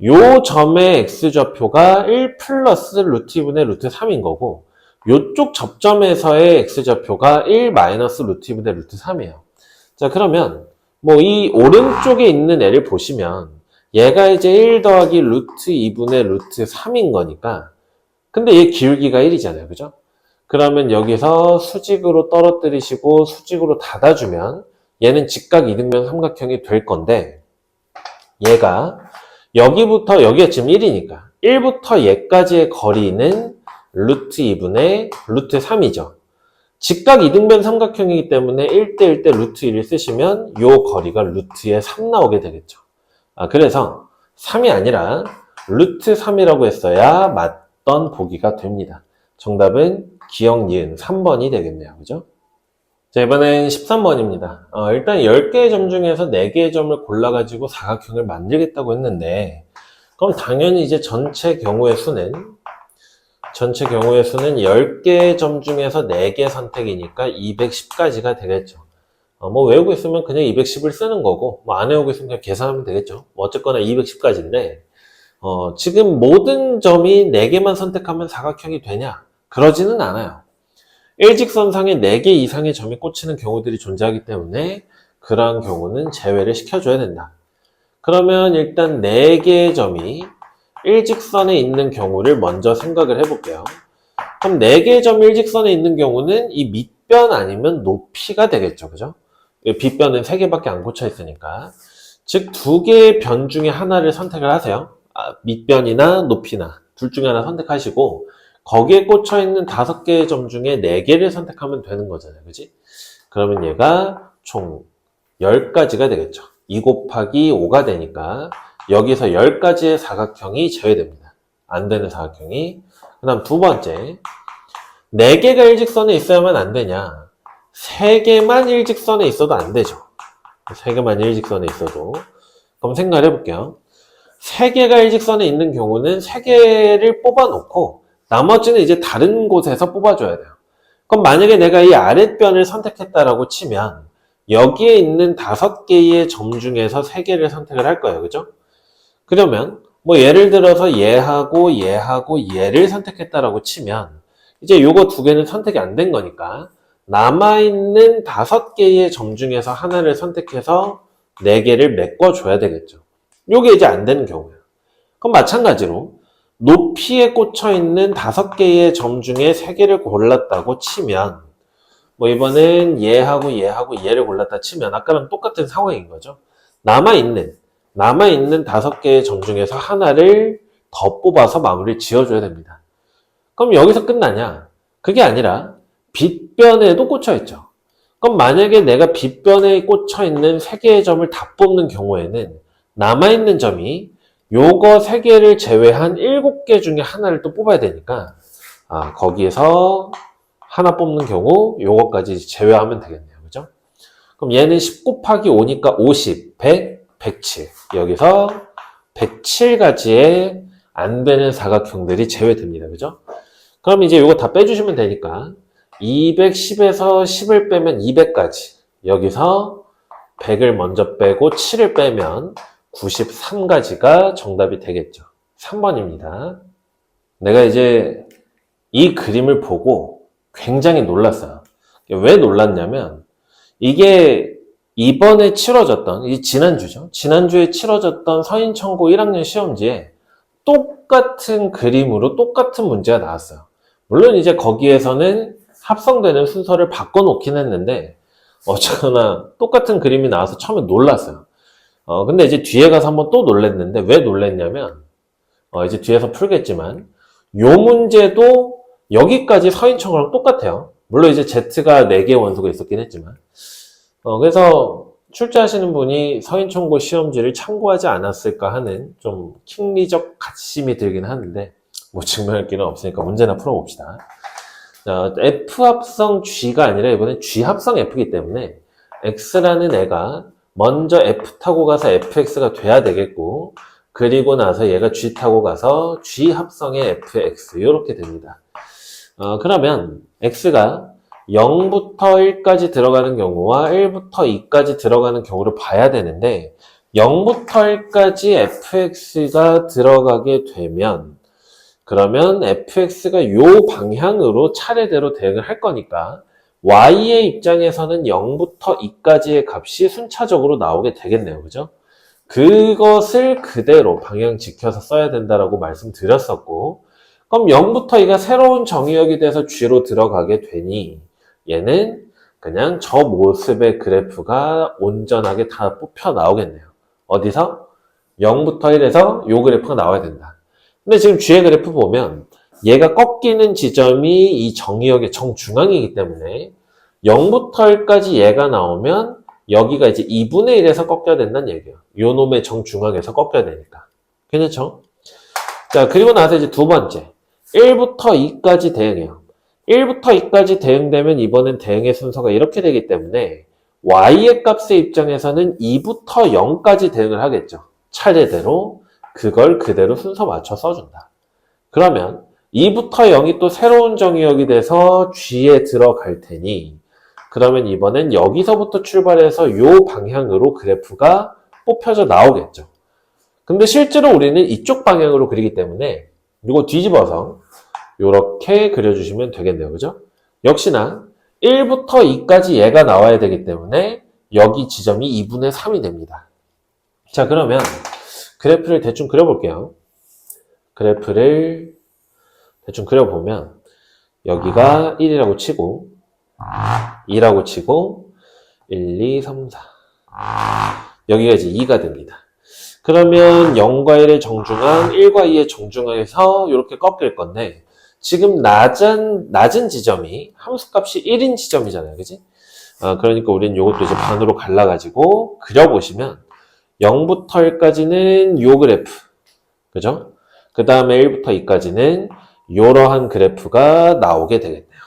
요 점의 x좌표가 1 플러스 루트 2분의 루트 3인 거고, 요쪽 접점에서의 x좌표가 1 마이너스 루트 2분의 루트 3이에요. 자, 그러면, 뭐, 이 오른쪽에 있는 애를 보시면, 얘가 이제 1 더하기 루트 2분의 루트 3인 거니까, 근데 얘 기울기가 1이잖아요. 그죠? 그러면 여기서 수직으로 떨어뜨리시고 수직으로 닫아주면 얘는 직각 이등변 삼각형이 될 건데 얘가 여기부터 여기가 지금 1이니까 1부터 얘까지의 거리는 루트 2분의 루트 3이죠. 직각 이등변 삼각형이기 때문에 1대1 대 루트 1을 쓰시면 요 거리가 루트에 3 나오게 되겠죠. 그래서 3이 아니라 루트 3이라고 했어야 맞던 보기가 됩니다. 정답은 기억 니은 3번이 되겠네요. 그죠? 자, 이번엔 13번입니다. 일단 10개의 점 중에서 4개의 점을 골라가지고 사각형을 만들겠다고 했는데, 그럼 당연히 이제 전체 경우의 수는 10개의 점 중에서 4개 선택이니까 210까지가 되겠죠. 뭐 외우고 있으면 그냥 210을 쓰는 거고, 뭐 안 외우고 있으면 그냥 계산하면 되겠죠. 뭐 어쨌거나 210까지인데, 지금 모든 점이 4개만 선택하면 사각형이 되냐? 그러지는 않아요. 일직선상에 4개 이상의 점이 꽂히는 경우들이 존재하기 때문에 그러한 경우는 제외를 시켜줘야 된다. 그러면 일단 4개의 점이 일직선에 있는 경우를 먼저 생각을 해볼게요. 그럼 4개의 점이 일직선에 있는 경우는 이 밑변 아니면 높이가 되겠죠. 그죠? 빗변은 3개밖에 안 꽂혀 있으니까. 즉, 2개의 변 중에 하나를 선택을 하세요. 밑변이나 높이나 둘 중에 하나 선택하시고 거기에 꽂혀 있는 5개의 점 중에 4개를 선택하면 되는 거잖아요. 그지? 그러면 얘가 총 10가지가 되겠죠. 2 곱하기 5가 되니까 여기서 10가지의 사각형이 제외됩니다. 안 되는 사각형이. 그 다음 두 번째, 4개가 일직선에 있어야만 안 되냐? 3개만 일직선에 있어도 안 되죠. 3개만 일직선에 있어도. 그럼 생각을 해볼게요. 3개가 일직선에 있는 경우는 3개를 뽑아놓고 나머지는 이제 다른 곳에서 뽑아줘야 돼요. 그럼 만약에 내가 이 아랫변을 선택했다라고 치면 여기에 있는 5개의 점 중에서 3개를 선택을 할 거예요. 그죠? 그러면 뭐 예를 들어서 얘하고 얘를 선택했다라고 치면 이제 요거 2개는 선택이 안 된 거니까 남아있는 5개의 점 중에서 하나를 선택해서 4개를 메꿔줘야 되겠죠. 요게 이제 안 되는 경우예요. 그럼 마찬가지로 높이에 꽂혀있는 5개의 점 중에 3개를 골랐다고 치면 뭐 이번엔 얘하고 얘를 골랐다 치면 아까랑 똑같은 상황인 거죠. 남아있는 5개의 점 중에서 하나를 더 뽑아서 마무리를 지어줘야 됩니다. 그럼 여기서 끝나냐? 그게 아니라 빗변에도 꽂혀있죠. 그럼 만약에 내가 빗변에 꽂혀있는 3개의 점을 다 뽑는 경우에는 남아있는 점이 요거 3개를 제외한 7개 중에 하나를 또 뽑아야 되니까 거기에서 하나 뽑는 경우 요거까지 제외하면 되겠네요. 그죠? 그럼 얘는 10 곱하기 5니까 50, 100, 107. 여기서 107가지의 안 되는 사각형들이 제외됩니다. 그죠? 그럼 이제 요거 다 빼주시면 되니까 210에서 10을 빼면 200까지. 여기서 100을 먼저 빼고 7을 빼면 93가지가 정답이 되겠죠. 3번입니다. 내가 이제 이 그림을 보고 굉장히 놀랐어요. 왜 놀랐냐면 이게 이번에 치러졌던, 이 지난주죠. 지난주에 치러졌던 서인천고 1학년 시험지에 똑같은 그림으로 똑같은 문제가 나왔어요. 물론 이제 거기에서는 합성되는 순서를 바꿔놓긴 했는데 어쨌거나 똑같은 그림이 나와서 처음에 놀랐어요. 근데 이제 뒤에 가서 한번 또 놀랬는데 왜 놀랬냐면 이제 뒤에서 풀겠지만 요 문제도 여기까지 서인천고랑 똑같아요. 물론 이제 Z가 4개의 원소가 있었긴 했지만 그래서 출제하시는 분이 서인천고 시험지를 참고하지 않았을까 하는 좀 킹리적 가심이 들긴 하는데 뭐 증명할 길은 없으니까 문제나 풀어봅시다. F 합성 G가 아니라 이번엔 G 합성 F이기 때문에 X라는 애가 먼저 F 타고 가서 FX가 돼야 되겠고 그리고 나서 얘가 G 타고 가서 G 합성의 FX 이렇게 됩니다. 그러면 X가 0부터 1까지 들어가는 경우와 1부터 2까지 들어가는 경우를 봐야 되는데 0부터 1까지 fx가 들어가게 되면 그러면 fx가 요 방향으로 차례대로 대응을 할 거니까 y의 입장에서는 0부터 2까지의 값이 순차적으로 나오게 되겠네요. 그죠? 그것을 그대로 방향 지켜서 써야 된다라고 말씀드렸었고 그럼 0부터 2가 새로운 정의역이 돼서 G로 들어가게 되니 얘는 그냥 저 모습의 그래프가 온전하게 다 뽑혀 나오겠네요. 어디서? 0부터 1에서 요 그래프가 나와야 된다. 근데 지금 G의 그래프 보면 얘가 꺾이는 지점이 이 정의역의 정중앙이기 때문에 0부터 1까지 얘가 나오면 여기가 이제 2분의 1에서 꺾여야 된다는 얘기예요. 요 놈의 정중앙에서 꺾여야 되니까. 괜찮죠? 자, 그리고 나서 이제 두 번째. 1부터 2까지 대응해요. 1부터 2까지 대응되면 이번엔 대응의 순서가 이렇게 되기 때문에 y의 값의 입장에서는 2부터 0까지 대응을 하겠죠. 차례대로 그걸 그대로 순서 맞춰 써준다. 그러면 2부터 0이 또 새로운 정의역이 돼서 G에 들어갈 테니 그러면 이번엔 여기서부터 출발해서 요 방향으로 그래프가 뽑혀져 나오겠죠. 근데 실제로 우리는 이쪽 방향으로 그리기 때문에 이거 뒤집어서 이렇게 그려주시면 되겠네요. 그죠? 역시나 1부터 2까지 얘가 나와야 되기 때문에 여기 지점이 2분의 3이 됩니다. 자, 그러면 그래프를 대충 그려볼게요. 그래프를 대충 그려보면 여기가 1이라고 치고 2라고 치고 1, 2, 3, 4 여기가 이제 2가 됩니다. 그러면 0과 1의 정중앙, 1과 2의 정중앙에서 이렇게 꺾일 건데 지금 낮은 지점이 함수값이 1인 지점이잖아요. 그지? 그러니까 우리는 이것도 이제 반으로 갈라가지고 그려보시면 0부터 1까지는 요 그래프. 그죠? 그 다음에 1부터 2까지는 이러한 그래프가 나오게 되겠네요.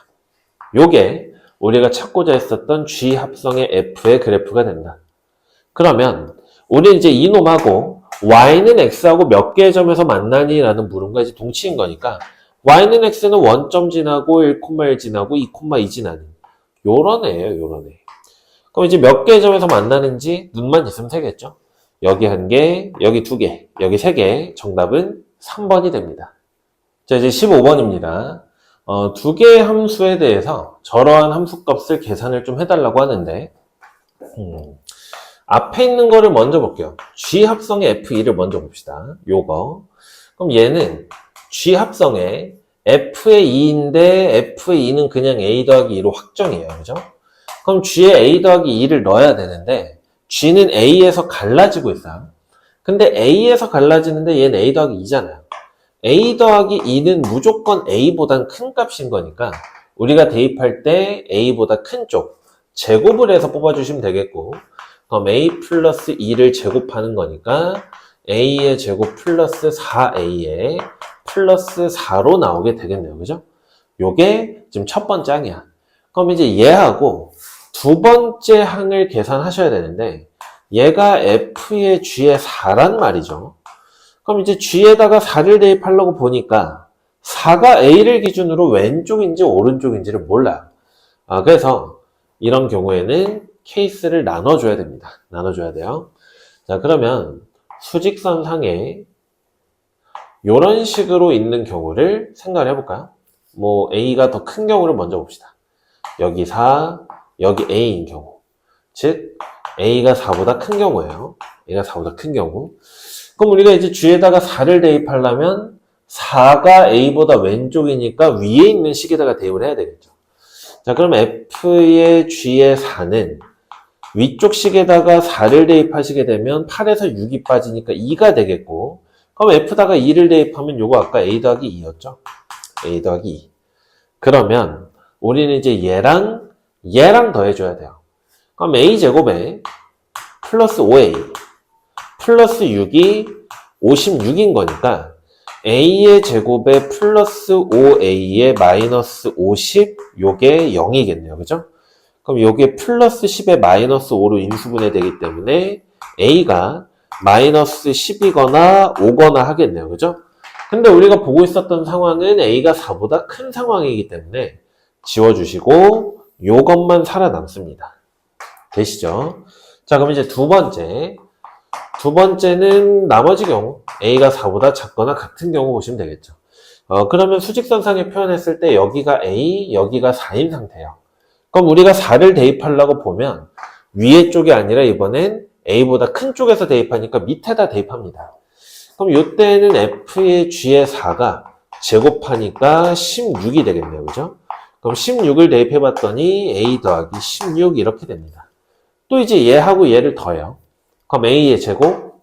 요게 우리가 찾고자 했었던 G 합성의 F의 그래프가 된다. 그러면 우리 이제 이놈하고 Y는 X하고 몇 개의 점에서 만나니? 라는 물음과 이제 동치인 거니까 Y는 X는 원점 지나고 1,1 지나고 2,2 지나는 요런 애예요. 요런 애. 그럼 이제 몇 개의 점에서 만나는지 눈만 있으면 되겠죠. 여기 1개, 여기 2개, 여기 3개. 정답은 3번이 됩니다. 자, 이제 15번입니다. 두 개의 함수에 대해서 저러한 함수값을 계산을 좀 해달라고 하는데 앞에 있는 거를 먼저 볼게요. G 합성의 F2를 먼저 봅시다. 요거. 그럼 얘는 G 합성의 F의 2인데 F의 2는 그냥 A 더하기 2로 확정이에요. 그죠? 그럼 G에 A 더하기 2를 넣어야 되는데 G는 A에서 갈라지고 있어요. 근데 A에서 갈라지는데 얘는 A 더하기 2잖아요. A 더하기 2는 무조건 A보단 큰 값인 거니까 우리가 대입할 때 A보다 큰 쪽 제곱을 해서 뽑아주시면 되겠고 그럼 A 플러스 2를 제곱하는 거니까 A의 제곱 플러스 4A의 플러스 4로 나오게 되겠네요. 그죠? 요게 지금 첫 번째 항이야. 그럼 이제 얘하고 두 번째 항을 계산하셔야 되는데 얘가 F의 G의 4란 말이죠. 그럼 이제 G에다가 4를 대입하려고 보니까 4가 A를 기준으로 왼쪽인지 오른쪽인지를 몰라요. 그래서 이런 경우에는 케이스를 나눠줘야 됩니다. 나눠줘야 돼요. 자, 그러면 수직선상에 이런 식으로 있는 경우를 생각을 해볼까요? 뭐 A가 더 큰 경우를 먼저 봅시다. 여기 4, 여기 A인 경우. 즉 A가 4보다 큰 경우예요. A가 4보다 큰 경우. 그럼 우리가 이제 G에다가 4를 대입하려면 4가 A보다 왼쪽이니까 위에 있는 식에다가 대입을 해야 되겠죠. 자, 그럼 F의 G의 4는 위쪽 식에다가 4를 대입하시게 되면 8에서 6이 빠지니까 2가 되겠고 그럼 F다가 2를 대입하면 요거 아까 A 더하기 2였죠? A 더하기 2. 그러면 우리는 이제 얘랑 더해줘야 돼요. 그럼 A제곱에 플러스 5A 플러스 6이 56인 거니까 A의 제곱에 플러스 5A의 마이너스 50 요게 0이겠네요. 그죠? 그럼 요게 플러스 10에 마이너스 5로 인수분해 되기 때문에 A가 마이너스 10이거나 5거나 하겠네요. 그죠? 근데 우리가 보고 있었던 상황은 A가 4보다 큰 상황이기 때문에 지워주시고 요것만 살아남습니다. 되시죠? 자, 그럼 이제 두 번째는 나머지 경우 A가 4보다 작거나 같은 경우 보시면 되겠죠. 그러면 수직선상에 표현했을 때 여기가 A, 여기가 4인 상태예요. 그럼 우리가 4를 대입하려고 보면 위에 쪽이 아니라 이번엔 A보다 큰 쪽에서 대입하니까 밑에다 대입합니다. 그럼 이때는 F의 G의 4가 제곱하니까 16이 되겠네요. 그죠? 그럼 16을 대입해봤더니 A 더하기 16 이렇게 됩니다. 또 이제 얘하고 얘를 더해요. 그럼 A의 제곱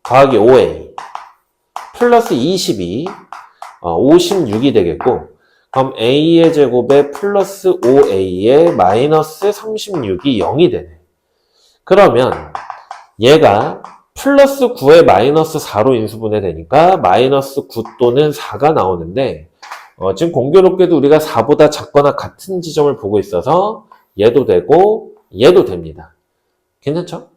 더하기 5A 플러스 22 56이 되겠고 그럼 A의 제곱에 플러스 5A에 마이너스 36이 0이 되네. 그러면 얘가 플러스 9에 마이너스 4로 인수분해 되니까 마이너스 9 또는 4가 나오는데 지금 공교롭게도 우리가 4보다 작거나 같은 지점을 보고 있어서 얘도 되고 얘도 됩니다. 괜찮죠?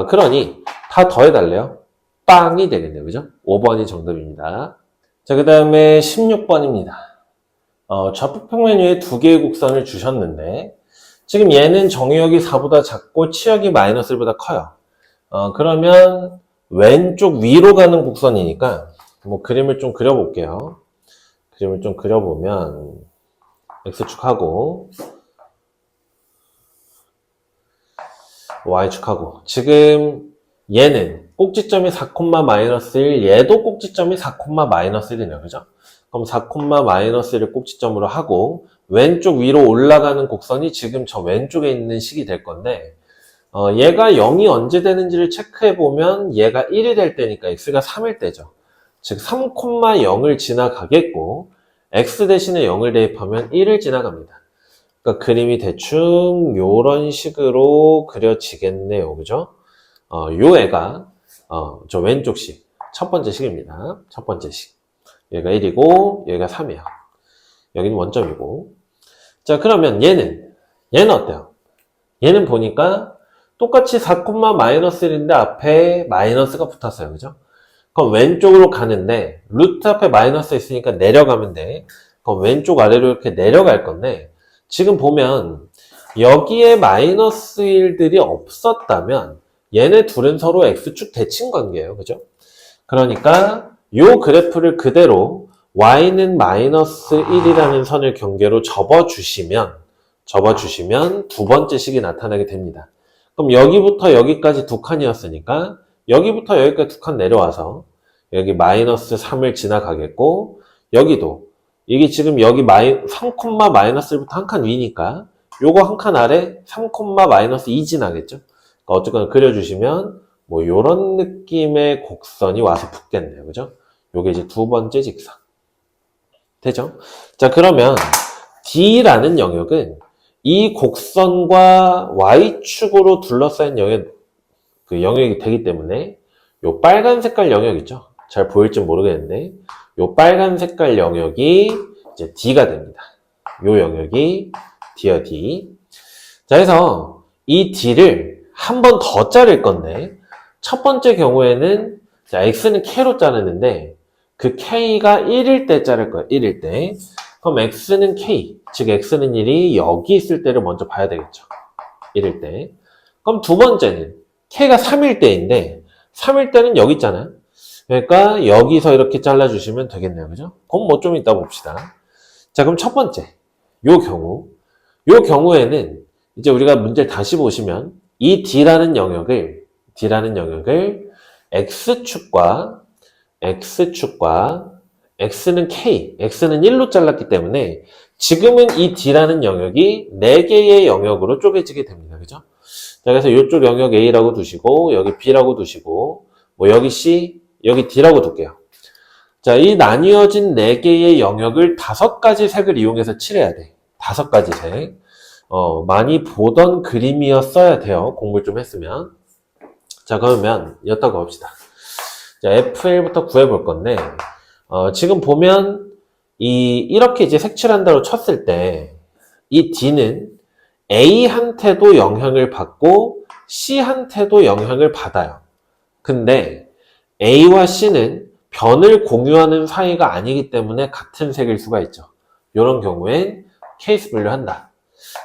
그러니 다 더해달래요. 빵이 되겠네요. 그죠? 5번이 정답입니다. 자, 그 다음에 16번입니다. 좌표평면 위에 두 개의 곡선을 주셨는데 지금 얘는 정의역이 4보다 작고 치역이 마이너스 1보다 커요. 그러면 왼쪽 위로 가는 곡선이니까 뭐 그림을 좀 그려볼게요. 그림을 좀 그려보면 X축하고 Y축하고 지금 얘는 꼭지점이 4,-1 얘도 꼭지점이 4,-1이네요. 그죠? 그럼 4,-1을 꼭지점으로 하고 왼쪽 위로 올라가는 곡선이 지금 저 왼쪽에 있는 식이 될 건데 얘가 0이 언제 되는지를 체크해 보면 얘가 1이 될 때니까 x가 3일 때죠. 즉 3,0을 지나가겠고 x 대신에 0을 대입하면 1을 지나갑니다. 그러니까 그림이 대충 요런 식으로 그려지겠네요. 그죠? 요 애가 저 왼쪽 식, 첫 번째 식입니다. 첫 번째 식. 얘가 1이고 얘가 3이야. 여기는 원점이고. 자, 그러면 얘는 어때요? 얘는 보니까 똑같이 4,-1인데 앞에 마이너스가 붙었어요. 그죠? 그럼 왼쪽으로 가는데 루트 앞에 마이너스 있으니까 내려가면 돼. 그럼 왼쪽 아래로 이렇게 내려갈 건데 지금 보면 여기에 마이너스 1들이 없었다면 얘네 둘은 서로 x축 대칭 관계예요. 그죠? 그러니까 요 그래프를 그대로 y는 마이너스 1이라는 선을 경계로 접어주시면 두 번째 식이 나타나게 됩니다. 그럼 여기부터 여기까지 두 칸이었으니까 여기부터 여기까지 두 칸 내려와서 여기 마이너스 3을 지나가겠고 여기도 이게 지금 여기 3,-1부터 한 칸 위니까 요거 한 칸 아래 3,-2 지나겠죠. 그러니까 어쨌거나 그려주시면 뭐 요런 느낌의 곡선이 와서 붙겠네요. 그죠? 요게 이제 두 번째 직선. 되죠? 자, 그러면 D라는 영역은 이 곡선과 Y축으로 둘러싸인 영역이 되기 때문에 요 빨간 색깔 영역 있죠? 잘 보일지 모르겠는데 요 빨간 색깔 영역이 이제 D가 됩니다. 요 영역이 D야, D. 자, 그래서 이 D를 한 번 더 자를 건데 첫 번째 경우에는 자, X는 K로 자르는데 그 K가 1일 때 자를 거예요. 1일 때. 그럼 X는 K, 즉 X는 1이 여기 있을 때를 먼저 봐야 되겠죠. 1일 때. 그럼 두 번째는 K가 3일 때인데 3일 때는 여기 있잖아요. 그러니까 여기서 이렇게 잘라주시면 되겠네요. 그죠? 그럼 뭐 좀 이따 봅시다. 자, 그럼 첫 번째. 요 경우에는 이제 우리가 문제를 다시 보시면 이 D라는 영역을 X축과 X는 K, X는 1로 잘랐기 때문에 지금은 이 D라는 영역이 4개의 영역으로 쪼개지게 됩니다. 그죠? 자, 그래서 이쪽 영역 A라고 두시고 여기 B라고 두시고 뭐 여기 C, 여기 D라고 둘게요. 자, 이 나뉘어진 4개의 영역을 5가지 색을 이용해서 칠해야 돼. 5가지 색. 많이 보던 그림이었어야 돼요. 공부를 좀 했으면. 자, 그러면 였다고 합시다. 자, F1부터 구해볼 건데 지금 보면 이렇게 이제 색칠한다고 쳤을 때 이 D는 A한테도 영향을 받고 C한테도 영향을 받아요. 근데 A와 C는 변을 공유하는 사이가 아니기 때문에 같은 색일 수가 있죠. 이런 경우엔 케이스 분류한다.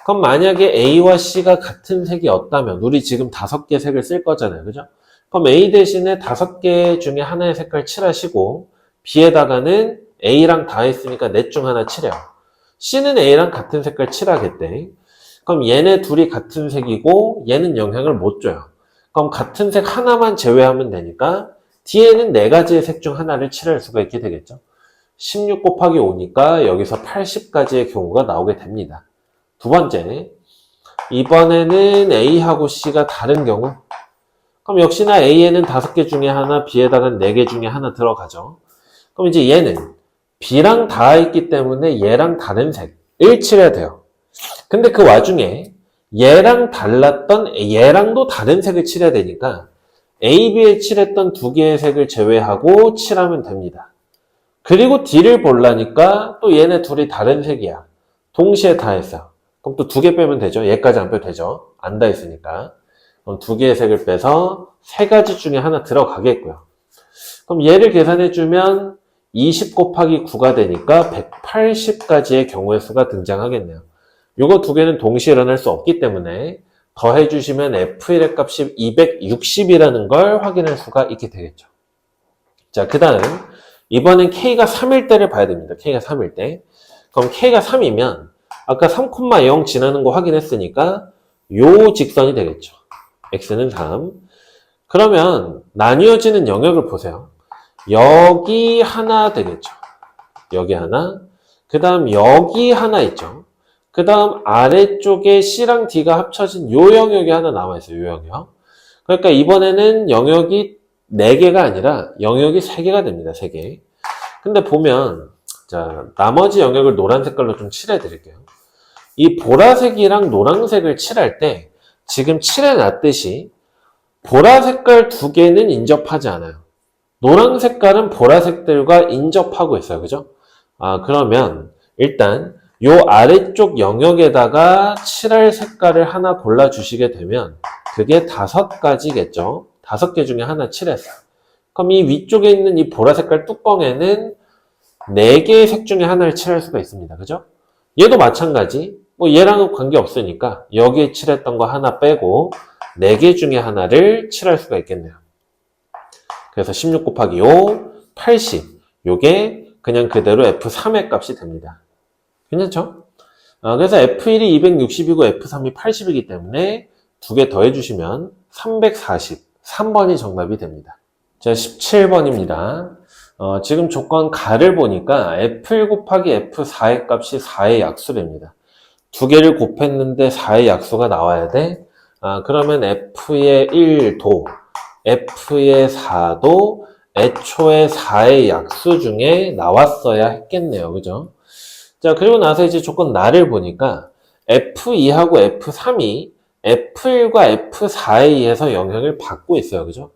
그럼 만약에 A와 C가 같은 색이었다면 우리 지금 5개 색을 쓸 거잖아요. 그죠? 그럼 A 대신에 5개 중에 하나의 색깔 칠하시고 B에다가는 A랑 다 했으니까 넷 중 하나 칠해요. C는 A랑 같은 색깔 칠하겠대. 그럼 얘네 둘이 같은 색이고 얘는 영향을 못 줘요. 그럼 같은 색 하나만 제외하면 되니까 D에는 4가지의 색 중 하나를 칠할 수가 있게 되겠죠. 16 곱하기 5니까 여기서 80가지의 경우가 나오게 됩니다. 두 번째, 이번에는 A하고 C가 다른 경우. 그럼 역시나 A에는 5개 중에 하나, B에다가는 4개 중에 하나 들어가죠. 그럼 이제 얘는 B랑 다 있기 때문에 얘랑 다른 색을 칠해야 돼요. 근데 그 와중에 얘랑 달랐던 얘랑도 다른 색을 칠해야 되니까 A, B에 칠했던 2개의 색을 제외하고 칠하면 됩니다. 그리고 D를 보려니까 또 얘네 둘이 다른 색이야. 동시에 다 했어. 그럼 또 2개 빼면 되죠. 얘까지 안 빼도 되죠. 안 다 했으니까. 그럼 2개의 색을 빼서 3가지 중에 하나 들어가겠고요. 그럼 얘를 계산해주면 20 곱하기 9가 되니까 180가지의 경우의 수가 등장하겠네요. 요거 2개는 동시에 일어날 수 없기 때문에 더해주시면 F1의 값이 260이라는 걸 확인할 수가 있게 되겠죠. 자, 그 다음 이번엔 K가 3일 때를 봐야 됩니다. K가 3일 때. 그럼 K가 3이면 아까 3,0 지나는 거 확인했으니까 요 직선이 되겠죠. X는 3. 그러면 나뉘어지는 영역을 보세요. 여기 하나 되겠죠. 여기 하나. 그 다음 여기 하나 있죠. 그 다음 아래쪽에 C랑 D가 합쳐진 요 영역이 하나 남아있어요. 요 영역. 그러니까 이번에는 영역이 4개가 아니라 영역이 3개가 됩니다. 3개. 근데 보면 자, 나머지 영역을 노란 색깔로 좀 칠해 드릴게요. 이 보라색이랑 노란색을 칠할 때 지금 칠해 놨듯이 보라 색깔 2개는 인접하지 않아요. 노란 색깔은 보라색들과 인접하고 있어요. 그죠? 그러면 일단 요 아래쪽 영역에다가 칠할 색깔을 하나 골라주시게 되면 그게 5가지겠죠. 5개 중에 하나 칠했어요. 그럼 이 위쪽에 있는 이 보라색깔 뚜껑에는 4개의 색 중에 하나를 칠할 수가 있습니다. 그죠? 얘도 마찬가지. 뭐 얘랑은 관계없으니까 여기에 칠했던 거 하나 빼고 4개 중에 하나를 칠할 수가 있겠네요. 그래서 16 곱하기 5, 80. 요게 그냥 그대로 F3의 값이 됩니다. 괜찮죠? 그래서 F1이 260이고 F3이 80이기 때문에 2개 더해주시면 340. 3번이 정답이 됩니다. 자, 17번입니다. 지금 조건 가를 보니까 F1 곱하기 F4의 값이 4의 약수랍니다. 2개를 곱했는데 4의 약수가 나와야 돼. 그러면 F의 1도, F의 4도 애초에 4의 약수 중에 나왔어야 했겠네요. 그죠? 자, 그리고 나서 이제 조건 나를 보니까 F2하고 F3이 F1과 F4에 의해서 영향을 받고 있어요. 그죠?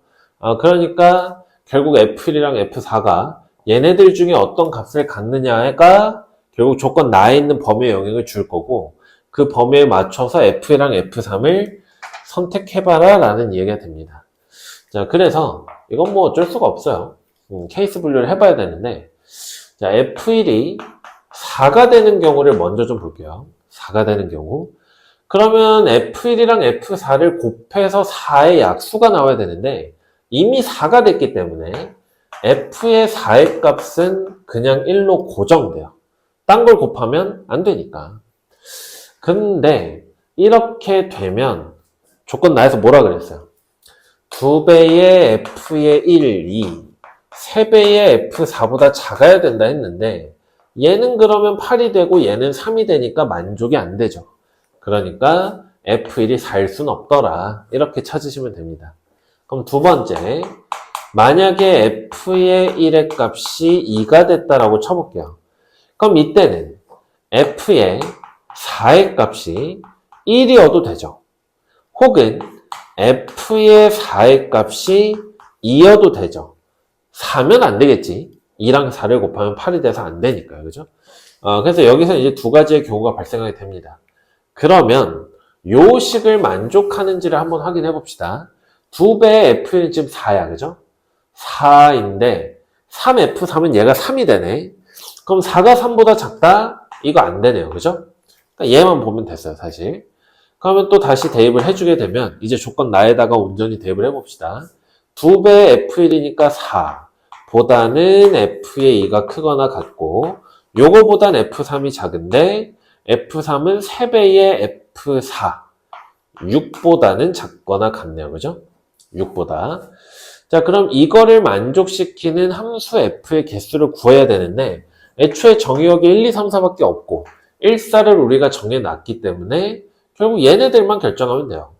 그러니까 결국 F1이랑 F4가 얘네들 중에 어떤 값을 갖느냐가 결국 조건 나에 있는 범위에 영향을 줄 거고 그 범위에 맞춰서 F1이랑 F3을 선택해봐라 라는 이야기가 됩니다. 자, 그래서 이건 뭐 어쩔 수가 없어요. 케이스 분류를 해봐야 되는데 자, F1이 4가 되는 경우를 먼저 좀 볼게요. 4가 되는 경우 그러면 F1이랑 F4를 곱해서 4의 약수가 나와야 되는데 이미 4가 됐기 때문에 F의 4의 값은 그냥 1로 고정돼요. 딴 걸 곱하면 안 되니까. 근데 이렇게 되면 조건 나에서 뭐라 그랬어요? 2배의 F의 1, 2, 3배의 F4보다 작아야 된다 했는데 얘는 그러면 8이 되고 얘는 3이 되니까 만족이 안 되죠. 그러니까 F1이 4일 순 없더라. 이렇게 찾으시면 됩니다. 그럼 두 번째, 만약에 F의 1의 값이 2가 됐다라고 쳐볼게요. 그럼 이때는 F의 4의 값이 1이어도 되죠. 혹은 F의 4의 값이 2여도 되죠. 4면 안 되겠지. 2랑 4를 곱하면 8이 돼서 안 되니까요. 그죠? 그래서 여기서 이제 두 가지의 경우가 발생하게 됩니다. 그러면 요 식을 만족하는지를 한번 확인해 봅시다. 2배의 F는 지금 4야. 그죠? 4인데 3F3은 얘가 3이 되네. 그럼 4가 3보다 작다? 이거 안 되네요. 그죠? 그러니까 얘만 보면 됐어요. 사실. 그러면 또 다시 대입을 해주게 되면 이제 조건 나에다가 온전히 대입을 해봅시다. 2배의 F1이니까 4 보다는 F의 2가 크거나 같고 요거보단 F3이 작은데 F3은 3배의 F4 6보다는 작거나 같네요. 그죠? 6보다. 자, 그럼 이거를 만족시키는 함수 F의 개수를 구해야 되는데 애초에 정의역이 1, 2, 3, 4밖에 없고 1, 4를 우리가 정해놨기 때문에 결국 얘네들만 결정하면 돼요.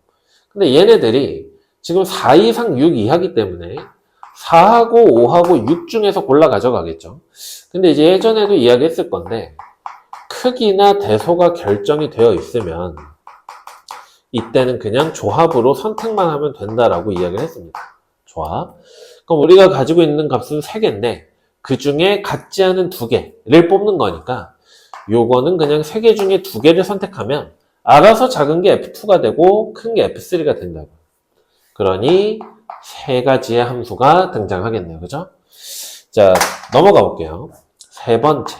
근데 얘네들이 지금 4 이상 6 이하기 때문에 4하고 5하고 6 중에서 골라 가져가겠죠. 근데 이제 예전에도 이야기했을 건데 크기나 대소가 결정이 되어 있으면 이때는 그냥 조합으로 선택만 하면 된다라고 이야기를 했습니다. 조합. 그럼 우리가 가지고 있는 값은 3개인데 그 중에 같지 않은 2개를 뽑는 거니까 요거는 그냥 3개 중에 2개를 선택하면 알아서 작은 게 F2가 되고 큰 게 F3가 된다고. 그러니 3가지의 함수가 등장하겠네요. 그죠? 자, 넘어가 볼게요. 세 번째.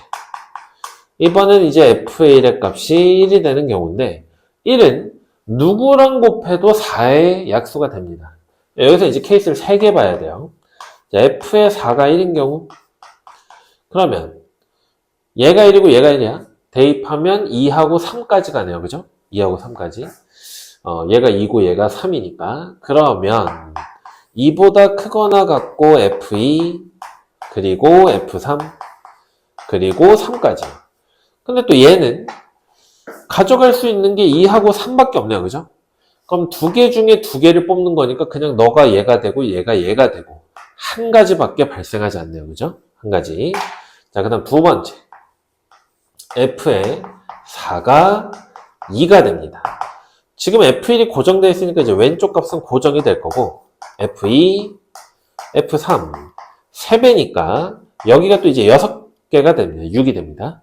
이번엔 이제 F의 1의 값이 1이 되는 경우인데 1은 누구랑 곱해도 4의 약수가 됩니다. 여기서 이제 케이스를 3개 봐야 돼요. 자, f의 4가 1인 경우 그러면 얘가 1이고 얘가 1이야. 대입하면 2하고 3까지 가네요. 그죠? 2하고 3까지. 얘가 2고 얘가 3이니까. 그러면 2보다 크거나 같고 F2 그리고 F3 그리고 3까지. 근데 또 얘는 가져갈 수 있는 게 2하고 3밖에 없네요. 그죠? 그럼 2개 중에 2개를 뽑는 거니까 그냥 너가 얘가 되고 얘가 되고 한 가지밖에 발생하지 않네요. 그죠? 한 가지. 자, 그 다음 두 번째. F의 4가 2가 됩니다. 지금 F1이 고정되어 있으니까 이제 왼쪽 값은 고정이 될 거고 F2, F3 3배니까 여기가 또 이제 6개가 됩니다. 6이 됩니다.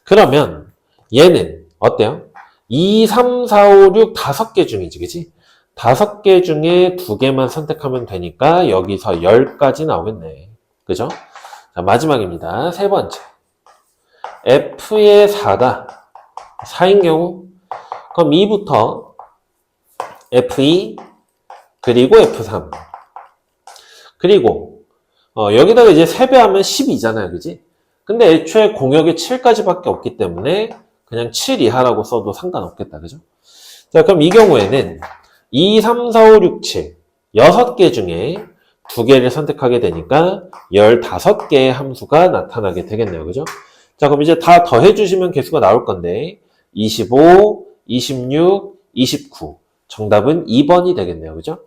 그러면 얘는 어때요? 2, 3, 4, 5, 6 5개 중이지, 그치? 5개 중에 2개만 선택하면 되니까 여기서 10까지 나오겠네. 그죠? 자, 마지막입니다. 세 번째. F의 4가 4인 경우 그럼 2부터 F2 그리고 F3 그리고 여기다가 이제 3배하면 12잖아요. 그지? 근데 애초에 공역이 7까지밖에 없기 때문에 그냥 7 이하라고 써도 상관없겠다. 그죠? 자, 그럼 이 경우에는 2, 3, 4, 5, 6, 7 6개 중에 2개를 선택하게 되니까 15개의 함수가 나타나게 되겠네요. 그죠? 자, 그럼 이제 다 더해주시면 개수가 나올 건데 25, 26, 29 정답은 2번이 되겠네요. 그죠?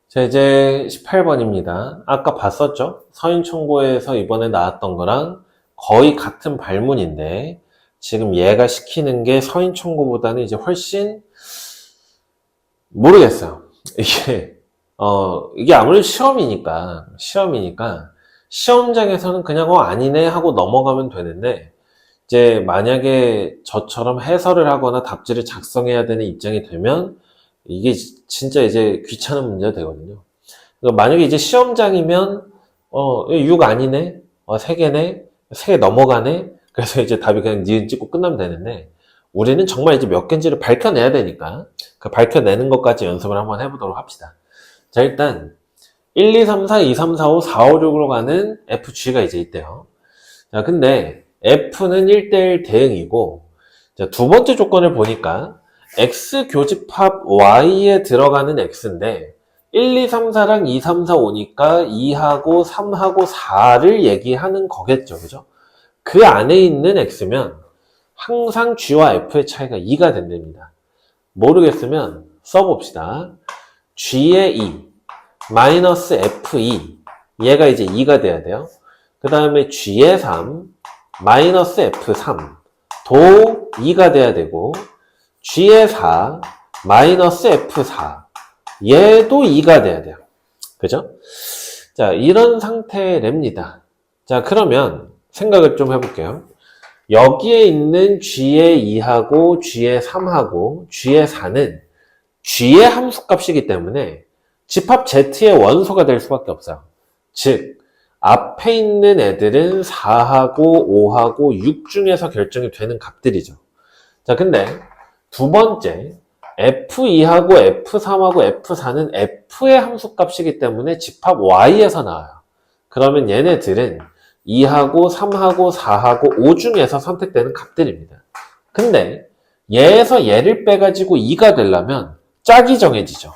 자, 이제 18번입니다. 아까 봤었죠? 서인총고에서 이번에 나왔던 거랑 거의 같은 발문인데 지금 얘가 시키는 게 서인총고보다는 이제 훨씬 모르겠어요. 이게 아무래도 시험이니까 시험장에서는 그냥 아니네 하고 넘어가면 되는데 이제 만약에 저처럼 해설을 하거나 답지를 작성해야 되는 입장이 되면 이게 진짜 이제 귀찮은 문제가 되거든요. 그러니까 만약에 이제 시험장이면 6 아니네, 3개네, 3개 넘어가네. 그래서 이제 답이 그냥 니은 찍고 끝나면 되는데 우리는 정말 이제 몇 개인지를 밝혀내야 되니까 그 밝혀내는 것까지 연습을 한번 해보도록 합시다. 자, 일단 1, 2, 3, 4, 2, 3, 4, 5, 4, 5, 6으로 가는 FG가 이제 있대요. 자, 근데 F는 1대1 대응이고 자, 두 번째 조건을 보니까 X 교집합 Y에 들어가는 X인데 1, 2, 3, 4랑 2, 3, 4, 5니까 2하고 3하고 4를 얘기하는 거겠죠. 그죠? 그 안에 있는 X면 항상 G와 F의 차이가 2가 된답니다. 모르겠으면 써봅시다. G의 2 마이너스 F2 얘가 이제 2가 돼야 돼요. 그 다음에 G의 3 마이너스 F3 도 2가 돼야 되고 G의 4 마이너스 F4 얘도 2가 돼야 돼요. 그죠? 자, 이런 상태랍니다. 자, 그러면 생각을 좀 해볼게요. 여기에 있는 G의 2하고 G의 3하고 G의 4는 G의 함수값이기 때문에 집합 Z의 원소가 될 수밖에 없어요. 즉 앞에 있는 애들은 4하고 5하고 6 중에서 결정이 되는 값들이죠. 자, 근데 두 번째 F2하고 F3하고 F4는 F의 함수값이기 때문에 집합 Y에서 나와요. 그러면 얘네들은 2하고 3하고 4하고 5 중에서 선택되는 값들입니다. 근데 얘에서 얘를 빼가지고 2가 되려면 짝이 정해지죠.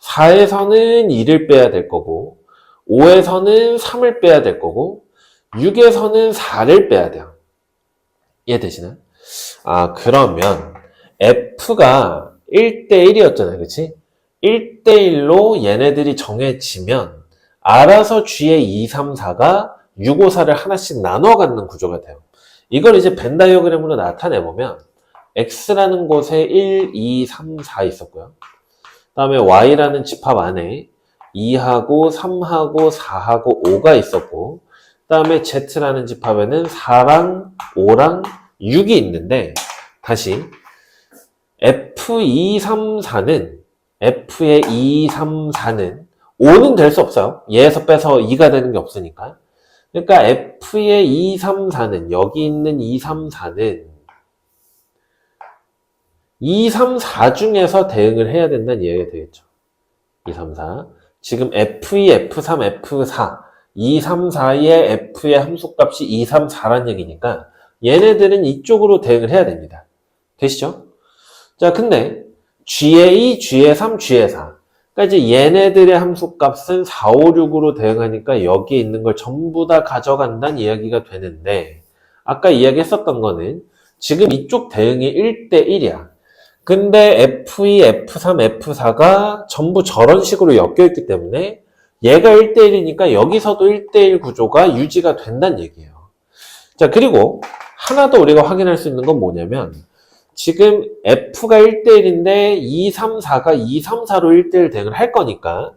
4에서는 2를 빼야 될 거고 5에서는 3을 빼야 될 거고 6에서는 4를 빼야 돼요. 이해되시나요? 아, 그러면 F가 1대1이었잖아요. 그치? 1대1로 얘네들이 정해지면 알아서 G의 2, 3, 4가 6, 5, 4를 하나씩 나눠 갖는 구조가 돼요. 이걸 이제 벤 다이어그램으로 나타내보면 X라는 곳에 1, 2, 3, 4 있었고요. 그 다음에 Y라는 집합 안에 2하고 3하고 4하고 5가 있었고 그 다음에 Z라는 집합에는 4랑 5랑 6이 있는데 다시 F2, 3, 4는 F의 2, 3, 4는 5는 될 수 없어요. 얘에서 빼서 2가 되는 게 없으니까. 그러니까 F의 2, 3, 4는 여기 있는 2, 3, 4는 2, 3, 4 중에서 대응을 해야 된다는 이야기가 되겠죠. 2, 3, 4. 지금 F2, F3, F4. 2, 3, 4의 F의 함수값이 2, 3, 4란 얘기니까 얘네들은 이쪽으로 대응을 해야 됩니다. 되시죠? 자, 근데 G의 2, G의 3, G의 4. 그러니까 이제 얘네들의 함수값은 4, 5, 6으로 대응하니까 여기에 있는 걸 전부 다 가져간다는 이야기가 되는데 아까 이야기했었던 거는 지금 이쪽 대응이 1대 1이야. 근데 F2, F3, F4가 전부 저런 식으로 엮여있기 때문에 얘가 1대 1이니까 여기서도 1대 1 구조가 유지가 된다는 얘기예요. 자, 그리고 하나 더 우리가 확인할 수 있는 건 뭐냐면 지금 F가 1대 1인데 2, 3, 4가 2, 3, 4로 1대 1 대응을 할 거니까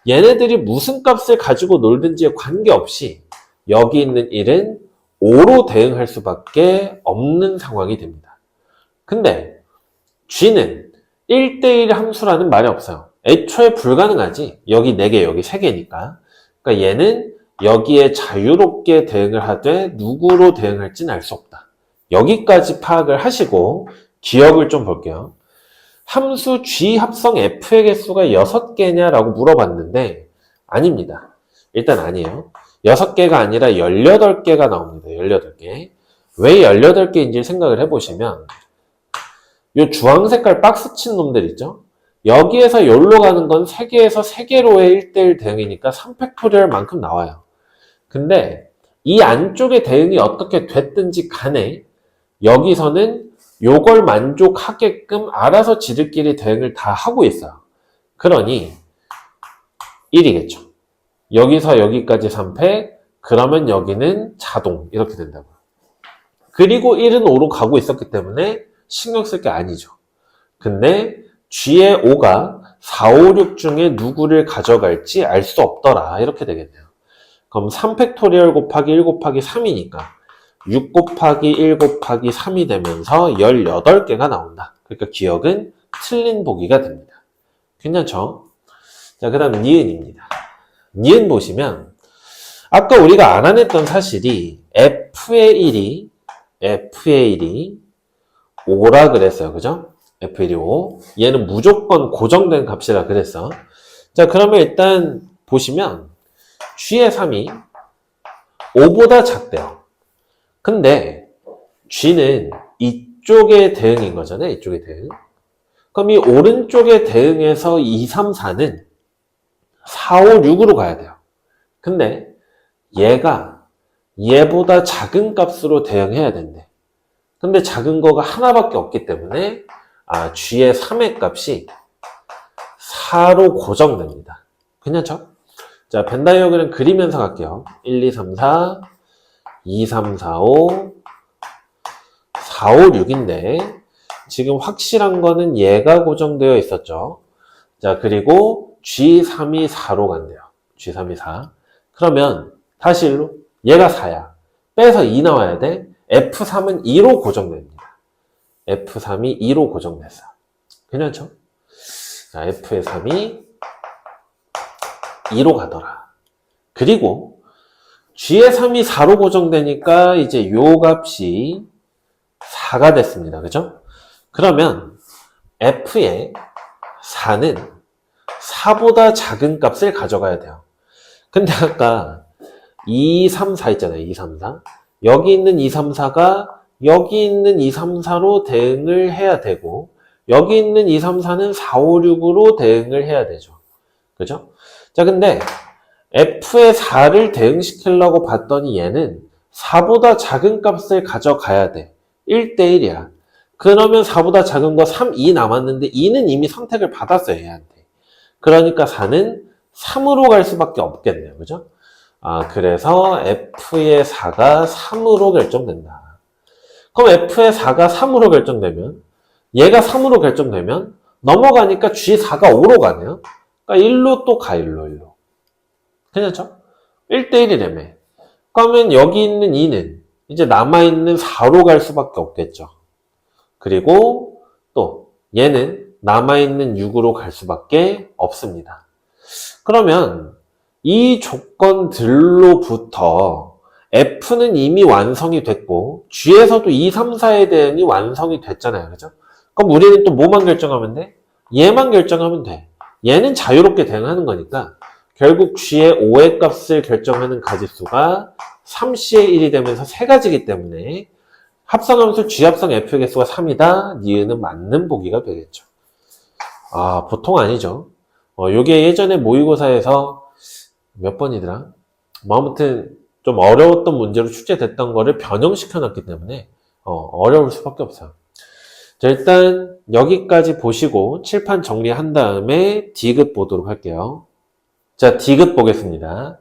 얘네들이 무슨 값을 가지고 놀든지에 관계없이 여기 있는 1은 5로 대응할 수밖에 없는 상황이 됩니다. 근데 G는 1대1 함수라는 말이 없어요. 애초에 불가능하지. 여기 4개, 여기 3개니까. 그러니까 얘는 여기에 자유롭게 대응을 하되 누구로 대응할지는 알 수 없다. 여기까지 파악을 하시고 기억을 좀 볼게요. 함수 G 합성 F의 개수가 6개냐라고 물어봤는데 아닙니다. 일단 아니에요. 6개가 아니라 18개가 나옵니다. 18개. 왜 18개인지 생각을 해보시면 요 주황 색깔 박스 친 놈들 있죠? 여기에서 여기로 가는 건 3개에서 3개로의 1대1 대응이니까 3팩토리얼 만큼 나와요. 근데 이 안쪽의 대응이 어떻게 됐든지 간에 여기서는 요걸 만족하게끔 알아서 지들끼리 대응을 다 하고 있어요. 그러니 1이겠죠. 여기서 여기까지 3팩, 그러면 여기는 자동 이렇게 된다고요. 그리고 1은 5로 가고 있었기 때문에 신경 쓸 게 아니죠. 근데 G의 5가 4, 5, 6 중에 누구를 가져갈지 알 수 없더라. 이렇게 되겠네요. 그럼 3팩토리얼 곱하기 1 곱하기 3이니까 6 곱하기 1 곱하기 3이 되면서 18개가 나온다. 그러니까 기억은 틀린 보기가 됩니다. 괜찮죠? 자, 그 다음 니은입니다. 니은 보시면 아까 우리가 알아냈던 사실이 F의 1이 5라 그랬어요. 그죠? F1이 5. 얘는 무조건 고정된 값이라 그랬어. 자, 그러면 일단 보시면 G의 3이 5보다 작대요. 근데 G는 이쪽의 대응인 거잖아요. 이쪽의 대응. 그럼 이 오른쪽의 대응에서 2, 3, 4는 4, 5, 6으로 가야 돼요. 근데 얘가 얘보다 작은 값으로 대응해야 된대. 근데 작은 거가 하나밖에 없기 때문에 G의 3의 값이 4로 고정됩니다. 괜찮죠? 자, 벤 다이어그램 그리면서 갈게요. 1, 2, 3, 4, 2, 3, 4, 5, 4, 5, 6인데 지금 확실한 거는 얘가 고정되어 있었죠. 자, 그리고 G3이 4로 간대요. G3이 4. 그러면 다시 1로 얘가 4야. 빼서 2 나와야 돼. F3은 2로 고정됩니다. F3이 2로 고정됐어. 괜찮죠? 자, F의 3이 2로 가더라. 그리고 G의 3이 4로 고정되니까 이제 요 값이 4가 됐습니다. 그죠? 그러면 F의 4는 4보다 작은 값을 가져가야 돼요. 근데 아까 2, 3, 4 있잖아요. 2, 3, 4. 여기 있는 2, 3, 4가 여기 있는 2, 3, 4로 대응을 해야 되고 여기 있는 2, 3, 4는 4, 5, 6으로 대응을 해야 되죠. 그죠? 자, 근데 F의 4를 대응시키려고 봤더니 얘는 4보다 작은 값을 가져가야 돼. 1대 1이야. 그러면 4보다 작은 거 3, 2 남았는데 2는 이미 선택을 받았어요, 얘한테. 그러니까 4는 3으로 갈 수밖에 없겠네요. 그죠? 그래서 F의 4가 3으로 결정된다. 그럼 F의 4가 3으로 결정되면 얘가 3으로 결정되면 넘어가니까 G4가 5로 가네요. 그러니까 1로 또 가, 1로. 괜찮죠? 1대 1이라며. 그러면 여기 있는 2는 이제 남아있는 4로 갈 수밖에 없겠죠. 그리고 또 얘는 남아있는 6으로 갈 수밖에 없습니다. 그러면 이 조건들로부터 F는 이미 완성이 됐고 G에서도 2, 3, 4의 대응이 완성이 됐잖아요. 그죠? 그럼 우리는 또 뭐만 결정하면 돼? 얘만 결정하면 돼. 얘는 자유롭게 대응하는 거니까 결국 G의 5의 값을 결정하는 가지수가 3C의 1이 되면서 세 가지이기 때문에 합성함수 G 합성 F의 개수가 3이다. 니은은 맞는 보기가 되겠죠. 아, 보통 아니죠. 요게 예전에 모의고사에서 몇 번이더라? 뭐 아무튼 좀 어려웠던 문제로 출제됐던 거를 변형시켜 놨기 때문에 어려울 수밖에 없어요. 자, 일단 여기까지 보시고 칠판 정리한 다음에 D급 보도록 할게요. 자, D급 보겠습니다.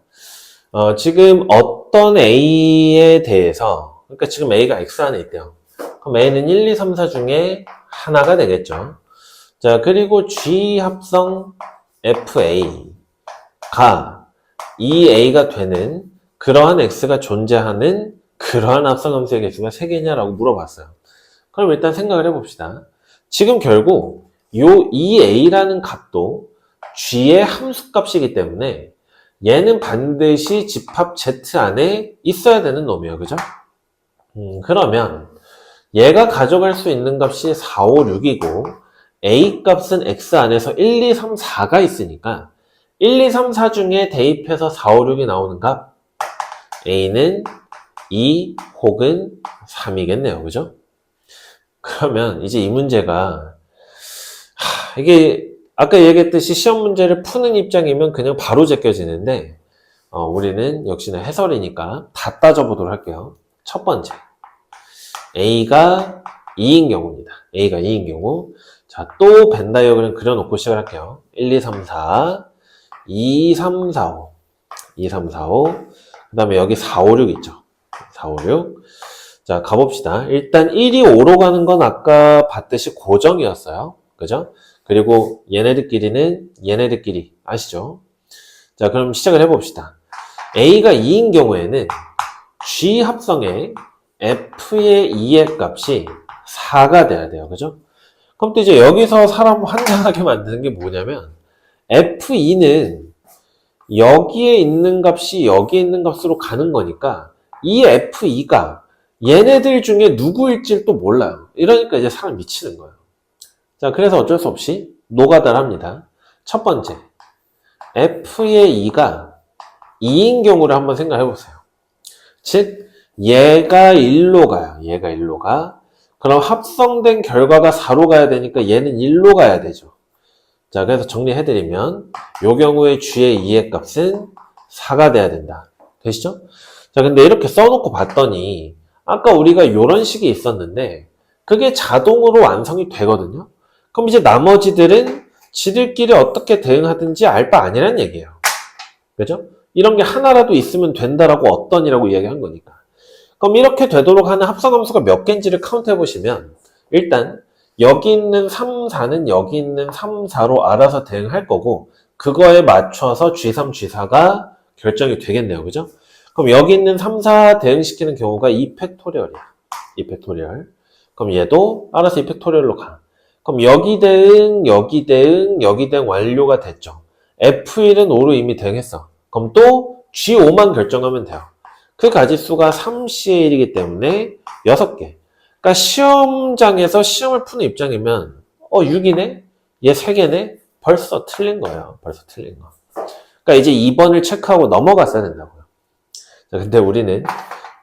지금 어떤 A에 대해서, 그러니까 지금 A가 X 안에 있대요. 그럼 A는 1, 2, 3, 4 중에 하나가 되겠죠. 자, 그리고 G 합성 FA가 이 A가 되는 그러한 X가 존재하는 그러한 합성함수의 개수가 3개냐라고 물어봤어요. 그럼 일단 생각을 해봅시다. 지금 결국 요 EA라는 값도 G의 함수값이기 때문에 얘는 반드시 집합 Z 안에 있어야 되는 놈이에요. 그죠? 그러면 얘가 가져갈 수 있는 값이 4, 5, 6이고 A 값은 X 안에서 1, 2, 3, 4가 있으니까 1, 2, 3, 4 중에 대입해서 4, 5, 6이 나오는 값 A는 2 혹은 3이겠네요. 그죠? 그러면 이제 이 문제가 이게 아까 얘기했듯이 시험 문제를 푸는 입장이면 그냥 바로 제껴지는데 우리는 역시나 해설이니까 다 따져보도록 할게요. 첫 번째 A가 2인 경우입니다. A가 2인 경우 자, 또 벤 다이어그램 그려놓고 시작을 할게요. 1, 2, 3, 4 2, 3, 4, 5 2, 3, 4, 5 그 다음에 여기 4, 5, 6 있죠. 4, 5, 6 자, 가봅시다. 일단 1이 5로 가는 건 아까 봤듯이 고정이었어요. 그죠? 그리고 얘네들끼리는 얘네들끼리 아시죠? 자, 그럼 시작을 해봅시다. A가 2인 경우에는 G 합성의 F의 2의 값이 4가 돼야 돼요. 그죠? 그럼 또 이제 여기서 사람 환장하게 만드는 게 뭐냐면 F2는 여기에 있는 값이 여기에 있는 값으로 가는 거니까 이 F2가 얘네들 중에 누구일지 또 몰라요. 이러니까 이제 사람 미치는 거예요. 자, 그래서 어쩔 수 없이 노가다를 합니다. 첫 번째, F의 2가 2인 경우를 한번 생각해 보세요. 즉, 얘가 1로 가요. 얘가 1로 가. 그럼 합성된 결과가 4로 가야 되니까 얘는 1로 가야 되죠. 자, 그래서 정리해드리면 요 경우에 G의 2의 값은 4가 돼야 된다. 되시죠? 자, 근데 이렇게 써놓고 봤더니 아까 우리가 요런 식이 있었는데 그게 자동으로 완성이 되거든요. 그럼 이제 나머지들은 지들끼리 어떻게 대응하든지 알 바 아니란 얘기예요. 그죠? 이런 게 하나라도 있으면 된다라고 어떤이라고 이야기한 거니까. 그럼 이렇게 되도록 하는 합성함수가 몇 개인지를 카운트해 보시면 일단 여기 있는 3, 4는 여기 있는 3, 4로 알아서 대응할 거고 그거에 맞춰서 G3, G4가 결정이 되겠네요. 그죠? 그럼 여기 있는 3, 4 대응시키는 경우가 2팩토리얼이야. 2팩토리얼. 그럼 얘도 알아서 2팩토리얼로 가. 그럼 여기 대응, 여기 대응, 여기 대응 완료가 됐죠. F1은 5로 이미 대응했어. 그럼 또 G5만 결정하면 돼요. 그 가지수가 3C의 1이기 때문에 6개. 그러니까 시험장에서 시험을 푸는 입장이면 6이네? 얘 3개네? 벌써 틀린 거예요. 벌써 틀린 거. 그러니까 이제 2번을 체크하고 넘어갔어야 된다고요. 자, 근데 우리는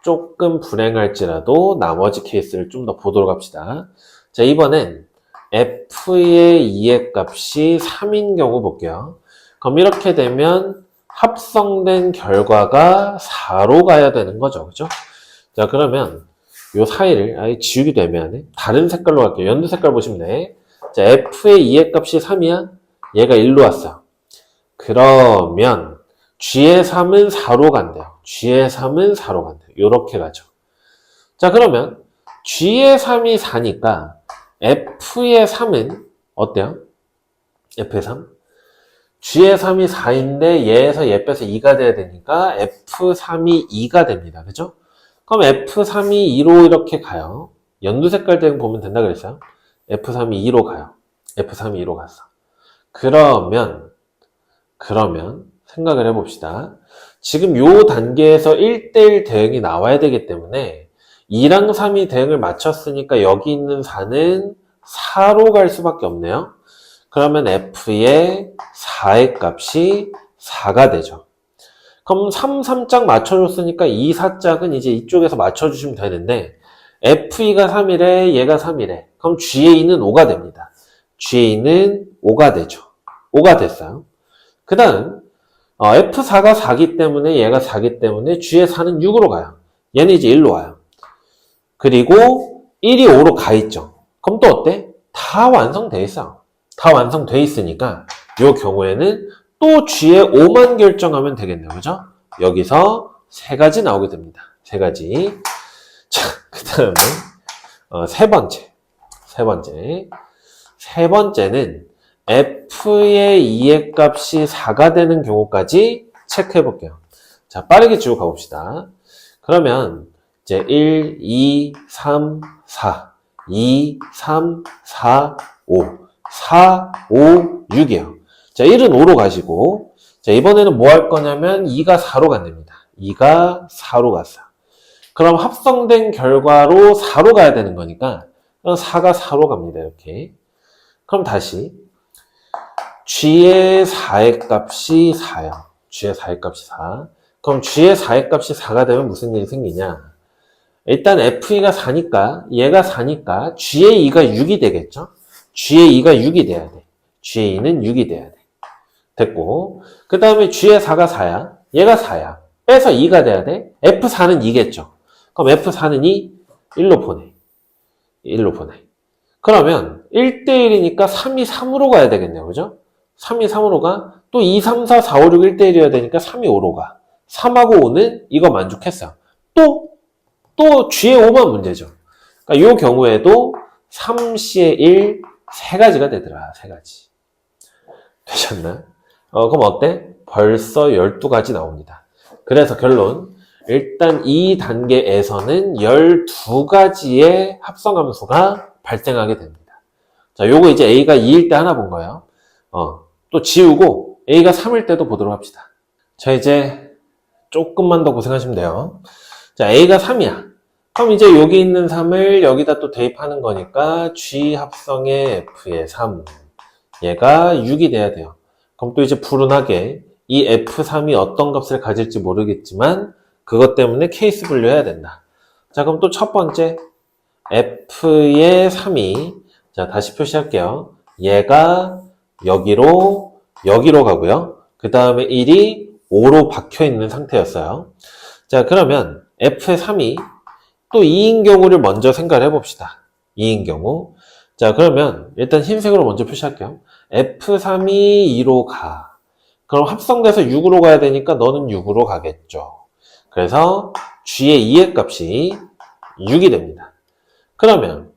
조금 불행할지라도 나머지 케이스를 좀 더 보도록 합시다. 자, 이번엔 F의 2의 값이 3인 경우 볼게요. 그럼 이렇게 되면 합성된 결과가 4로 가야 되는 거죠. 그죠? 자, 그러면 요 사이를 아예 지우기도 애매하네. 다른 색깔로 갈게요. 연두 색깔 보시면 돼. 자, F의 2의 값이 3이야. 얘가 1로 왔어. 그러면 G의 3은 4로 간대요. G의 3은 4로 간대요. 요렇게 가죠. 자, 그러면 G의 3이 4니까 F의 3은 어때요? F의 3? G의 3이 4인데 얘에서 얘 빼서 2가 돼야 되니까 F3이 2가 됩니다. 그죠? 그럼 F3이 2로 이렇게 가요. 연두 색깔 대응 보면 된다 그랬어요. F3이 2로 가요. F3이 2로 갔어. 그러면 생각을 해봅시다. 지금 요 단계에서 1대1 대응이 나와야 되기 때문에 2랑 3이 대응을 마쳤으니까 여기 있는 4는 4로 갈 수밖에 없네요. 그러면 f의 4의 값이 4가 되죠. 그럼 3, 3짝 맞춰줬으니까 2, 4짝은 이제 이쪽에서 맞춰주시면 되는데 FE가 3이래, 얘가 3이래. 그럼 GA는 5가 됩니다. GA는 5가 되죠. 5가 됐어요. 그 다음 F4가 4기 때문에 얘가 4기 때문에 G의 4는 6으로 가요. 얘는 이제 1로 와요. 그리고 1이 5로 가 있죠. 그럼 또 어때? 다 완성돼 있어. 다 완성돼 있으니까 이 경우에는 또 G의 5만 결정하면 되겠네요. 그죠? 여기서 세 가지 나오게 됩니다. 세 가지. 자, 그 다음에 세 번째는 F의 2의 값이 4가 되는 경우까지 체크해 볼게요. 자, 빠르게 지우고 가봅시다. 그러면 이제 1, 2, 3, 4, 2, 3, 4, 5, 4, 5, 6이에요. 자, 1은 5로 가시고, 자, 이번에는 뭐 할 거냐면 2가 4로 간답니다. 2가 4로 갔어요. 그럼 합성된 결과로 4로 가야 되는 거니까 4가 4로 갑니다. 이렇게. 그럼 다시 G의 4의 값이 4요. G의 4의 값이 4. 그럼 G의 4의 값이 4가 되면 무슨 일이 생기냐? 일단 FE가 4니까 얘가 4니까 G의 2가 6이 되겠죠? G의 2가 6이 돼야 돼. G의 2는 6이 돼야 돼. 됐고 그 다음에 G의 4가 4야. 얘가 4야. 빼서 2가 돼야 돼. F4는 2겠죠. 그럼 F4는 2, 1로 보내. 1로 보내. 그러면 1대1이니까 3이 3으로 가야 되겠네요. 그죠? 3이 3으로 가. 또 2, 3, 4, 5, 6, 1대1이어야 되니까 3이 5로 가. 3하고 5는 이거 만족했어요. 또 G의 5만 문제죠. 그러니까 이 경우에도 3C의 1, 세 가지가 되더라. 세 가지. 되셨나? 그럼 어때? 벌써 12가지 나옵니다. 그래서 결론. 일단 이 단계에서는 12가지의 합성함수가 발생하게 됩니다. 자, 요거 이제 A가 2일 때 하나 본 거예요. 또 지우고 A가 3일 때도 보도록 합시다. 자, 이제 조금만 더 고생하시면 돼요. 자, A가 3이야. 그럼 이제 여기 있는 3을 여기다 또 대입하는 거니까 G 합성의 F의 3. 얘가 6이 돼야 돼요. 그럼 또 이제 불운하게 이 F3이 어떤 값을 가질지 모르겠지만 그것 때문에 케이스 분류해야 된다. 자, 그럼 또 첫 번째 F의 3이 자, 다시 표시할게요. 얘가 여기로 가고요. 그 다음에 1이 5로 박혀 있는 상태였어요. 자, 그러면 F의 3이 또 2인 경우를 먼저 생각을 해봅시다. 2인 경우. 자, 그러면 일단 흰색으로 먼저 표시할게요. F3이 2로 가. 그럼 합성돼서 6으로 가야 되니까 너는 6으로 가겠죠. 그래서 G의 2의 값이 6이 됩니다. 그러면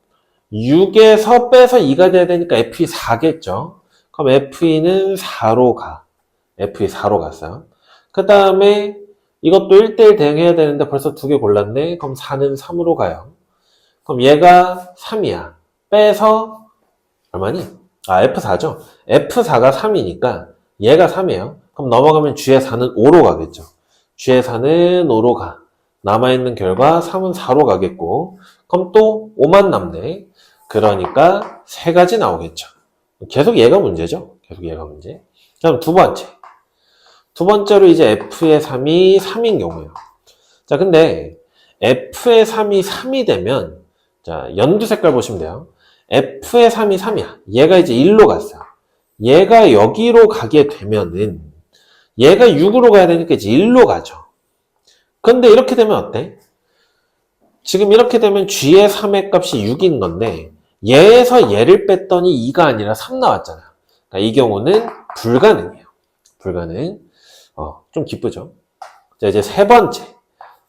6에서 빼서 2가 돼야 되니까 FE 4겠죠. 그럼 FE는 4로 가. FE 4로 갔어요. 그 다음에 이것도 1대1 대응해야 되는데 벌써 2개 골랐네. 그럼 4는 3으로 가요. 그럼 얘가 3이야. 빼서 얼마니? F4죠. F4가 3이니까 얘가 3이에요. 그럼 넘어가면 G의 4는 5로 가겠죠. G의 4는 5로 가. 남아있는 결과 3은 4로 가겠고 그럼 또 5만 남네. 그러니까 세 가지 나오겠죠. 계속 얘가 문제죠. 계속 얘가 문제. 그럼 두 번째로 이제 F의 3이 3인 경우예요. 자, 근데 F의 3이 3이 되면 자, 연두 색깔 보시면 돼요. F의 3이 3이야. 얘가 이제 1로 갔어요. 얘가 여기로 가게 되면은 얘가 6으로 가야 되니까 이제 1로 가죠. 근데 이렇게 되면 어때? 지금 이렇게 되면 G의 3의 값이 6인 건데 얘에서 얘를 뺐더니 2가 아니라 3 나왔잖아요. 그러니까 이 경우는 불가능해요. 불가능. 좀 기쁘죠? 자, 이제 세 번째.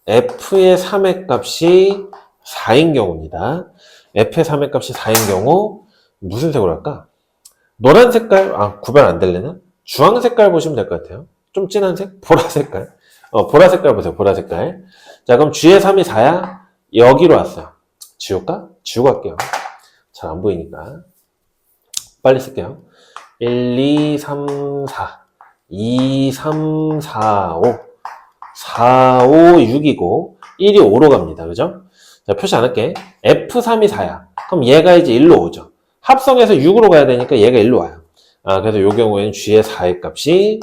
F의 3의 값이 4인 경우입니다. F의 3의 값이 4인 경우 무슨 색으로 할까? 노란 색깔, 구별 안 되려나? 주황 색깔 보시면 될 것 같아요. 좀 진한 색? 보라 색깔. 보라 색깔 보세요. 보라 색깔. 자, 그럼 G의 3이 4야? 여기로 왔어요. 지울까? 지우고 할게요. 잘 안 보이니까. 빨리 쓸게요. 1, 2, 3, 4. 2, 3, 4, 5. 4, 5, 6이고 1이 5로 갑니다. 그죠? 자, 표시 안 할게. F3이 4야. 그럼 얘가 이제 1로 오죠. 합성해서 6으로 가야 되니까 얘가 1로 와요. 그래서 이 경우에는 g의 4의 값이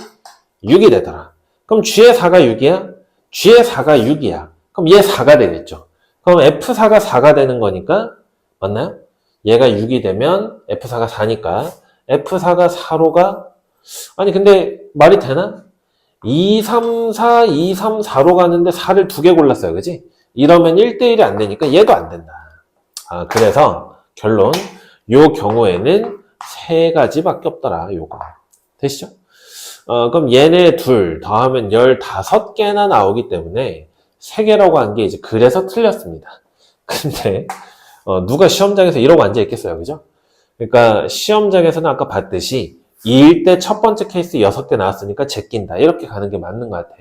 6이 되더라. 그럼 g의 4가 6이야? g의 4가 6이야. 그럼 얘 4가 되겠죠. 그럼 F4가 4가 되는 거니까, 맞나요? 얘가 6이 되면 F4가 4니까, F4가 4로 가? 아니, 근데 말이 되나? 2, 3, 4, 2, 3, 4로 가는데 4를 2개 골랐어요. 그지? 이러면 1대1이 안 되니까 얘도 안 된다. 그래서 결론, 요 경우에는 3가지밖에 없더라. 요거. 되시죠? 그럼 얘네 둘 더하면 15개나 나오기 때문에 3개라고 한 게 이제 그래서 틀렸습니다. 근데 누가 시험장에서 이러고 앉아 있겠어요. 그죠? 그러니까 시험장에서는 아까 봤듯이 2일 때 첫 번째 케이스 6개 나왔으니까 제낀다. 이렇게 가는 게 맞는 것 같아.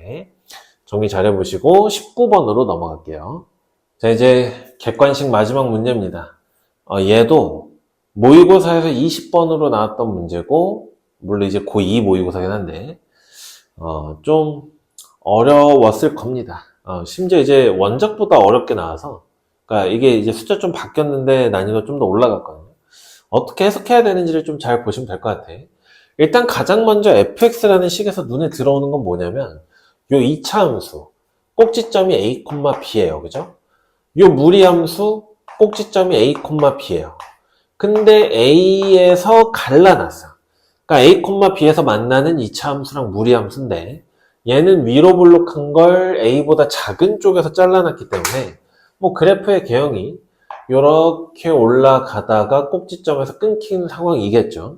정리 잘 해보시고 19번으로 넘어갈게요. 자, 이제 객관식 마지막 문제입니다. 얘도 모의고사에서 20번으로 나왔던 문제고, 물론 이제 고2 모의고사긴 한데, 좀 어려웠을 겁니다. 심지어 이제 원작보다 어렵게 나와서, 그러니까 이게 이제 숫자 좀 바뀌었는데 난이도가 좀 더 올라갔거든요. 어떻게 해석해야 되는지를 좀 잘 보시면 될 것 같아. 일단 가장 먼저 fx라는 식에서 눈에 들어오는 건 뭐냐면, 요 2차 함수, 꼭지점이 a, b예요. 그죠? 요 무리함수, 꼭지점이 a, b예요. 근데 a에서 갈라놨어. 그러니까 a, b에서 만나는 2차 함수랑 무리함수인데, 얘는 위로 블록한 걸 a보다 작은 쪽에서 잘라놨기 때문에, 뭐 그래프의 개형이 이렇게 올라가다가 꼭지점에서 끊긴 상황이겠죠.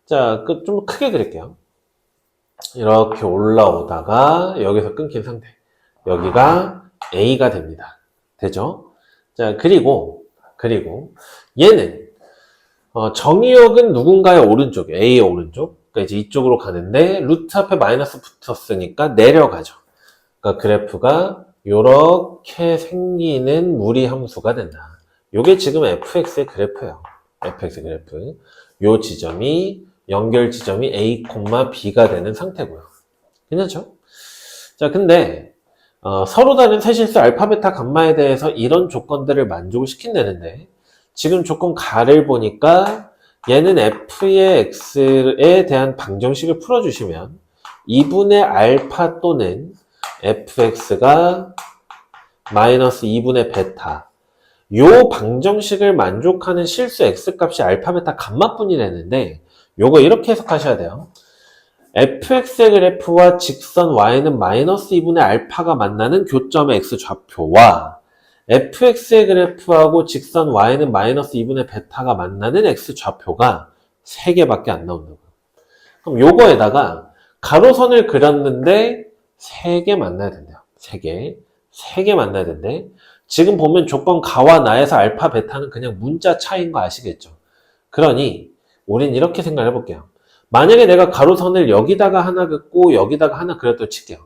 자, 좀 크게 그릴게요. 이렇게 올라오다가 여기서 끊긴 상태. 여기가 A가 됩니다. 되죠? 자, 그리고 얘는 정의역은 누군가의 오른쪽에 A의 오른쪽. 그러니까 이제 이쪽으로 가는데 루트 앞에 마이너스 붙었으니까 내려가죠. 그러니까 그래프가 이렇게 생기는 무리함수가 된다. 요게 지금 fx의 그래프예요. fx의 그래프. 요 지점이 연결 지점이 a, b가 되는 상태고요. 괜찮죠? 자, 근데 서로 다른 세실수 알파, 베타, 감마에 대해서 이런 조건들을 만족을 시킨다는데 지금 조건 가를 보니까 얘는 f의 x에 대한 방정식을 풀어주시면 2분의 알파 또는 fx가 마이너스 2분의 베타 요 방정식을 만족하는 실수 x값이 알파, 베타, 감마뿐이라는데 요거 이렇게 해석하셔야 돼요. fx의 그래프와 직선 y는 마이너스 2분의 알파가 만나는 교점의 x좌표와 fx의 그래프하고 직선 y는 마이너스 2분의 베타가 만나는 x좌표가 3개밖에 안 나온다고요. 그럼 요거에다가 가로선을 그렸는데 3개 만나야 된대요. 3개 만나야 된대. 지금 보면 조건 가와 나에서 알파, 베타는 그냥 문자 차이인 거 아시겠죠? 그러니 우린 이렇게 생각해 볼게요. 만약에 내가 가로선을 여기다가 하나 긋고 여기다가 하나 그렸다 칠게요.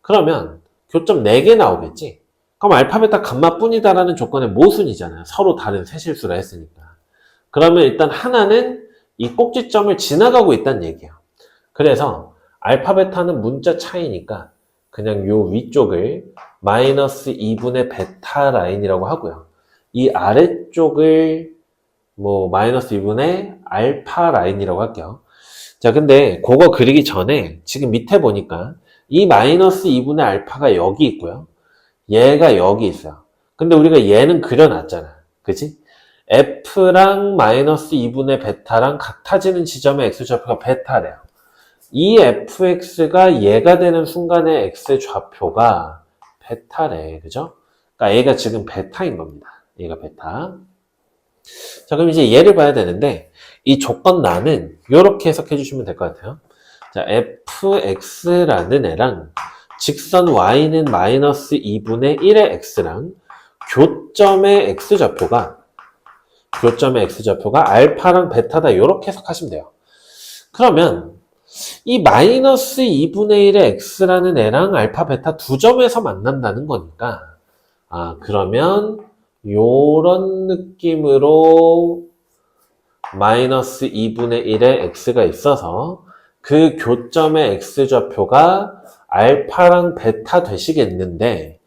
그러면 교점 4개 나오겠지? 그럼 알파, 베타, 감마뿐이다라는 조건의 모순이잖아요. 서로 다른 세실수라 했으니까. 그러면 일단 하나는 이 꼭지점을 지나가고 있다는 얘기예요. 그래서 알파, 베타는 문자 차이니까 그냥 요 위쪽을 마이너스 2분의 베타 라인이라고 하고요. 이 아래쪽을 뭐 마이너스 2분의 알파 라인이라고 할게요. 자, 근데 그거 그리기 전에 지금 밑에 보니까 이 마이너스 2분의 알파가 여기 있고요. 얘가 여기 있어요. 근데 우리가 얘는 그려놨잖아. 그치? F랑 마이너스 2분의 베타랑 같아지는 지점의 x좌표가 베타래요. 이 fx가 얘가 되는 순간의 x의 좌표가 베타래. 그죠? 그러니까 얘가 지금 베타인 겁니다. 얘가 베타. 자, 그럼 이제 얘를 봐야 되는데 이 조건 나는 이렇게 해석해 주시면 될 것 같아요. 자, fx라는 애랑 직선 y는 마이너스 2분의 1의 x랑 교점의 x좌표가 알파랑 베타다 이렇게 해석하시면 돼요. 그러면 이 마이너스 2분의 1의 x라는 애랑 알파, 베타 두 점에서 만난다는 거니까 그러면 요런 느낌으로 마이너스 2분의 1의 x가 있어서 그 교점의 x좌표가 알파랑 베타 되시겠는데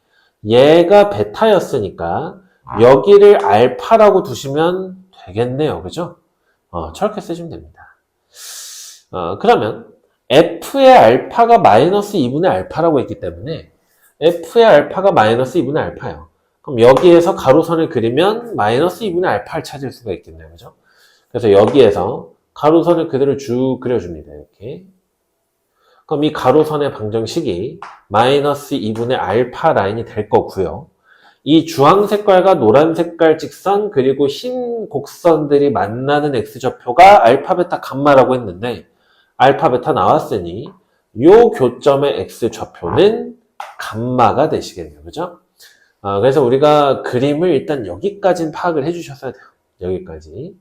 얘가 베타였으니까 여기를 알파라고 두시면 되겠네요. 그죠? 저렇게 쓰시면 됩니다. 그러면 f의 알파가 마이너스 2분의 알파라고 했기 때문에 f의 알파가 마이너스 2분의 알파예요. 그럼 여기에서 가로선을 그리면 마이너스 2분의 알파를 찾을 수가 있겠네요. 그죠? 그래서 여기에서 가로선을 그대로 쭉 그려줍니다. 이렇게. 그럼 이 가로선의 방정식이 마이너스 2분의 알파 라인이 될 거고요. 이 주황 색깔과 노란 색깔 직선 그리고 흰 곡선들이 만나는 x좌표가 알파, 베타, 감마라고 했는데 알파, 베타 나왔으니 이 교점의 x좌표는 감마가 되시겠네요. 그죠? 그래서 우리가 그림을 일단 여기까지는 파악을 해주셨어야 돼요. 여기까지.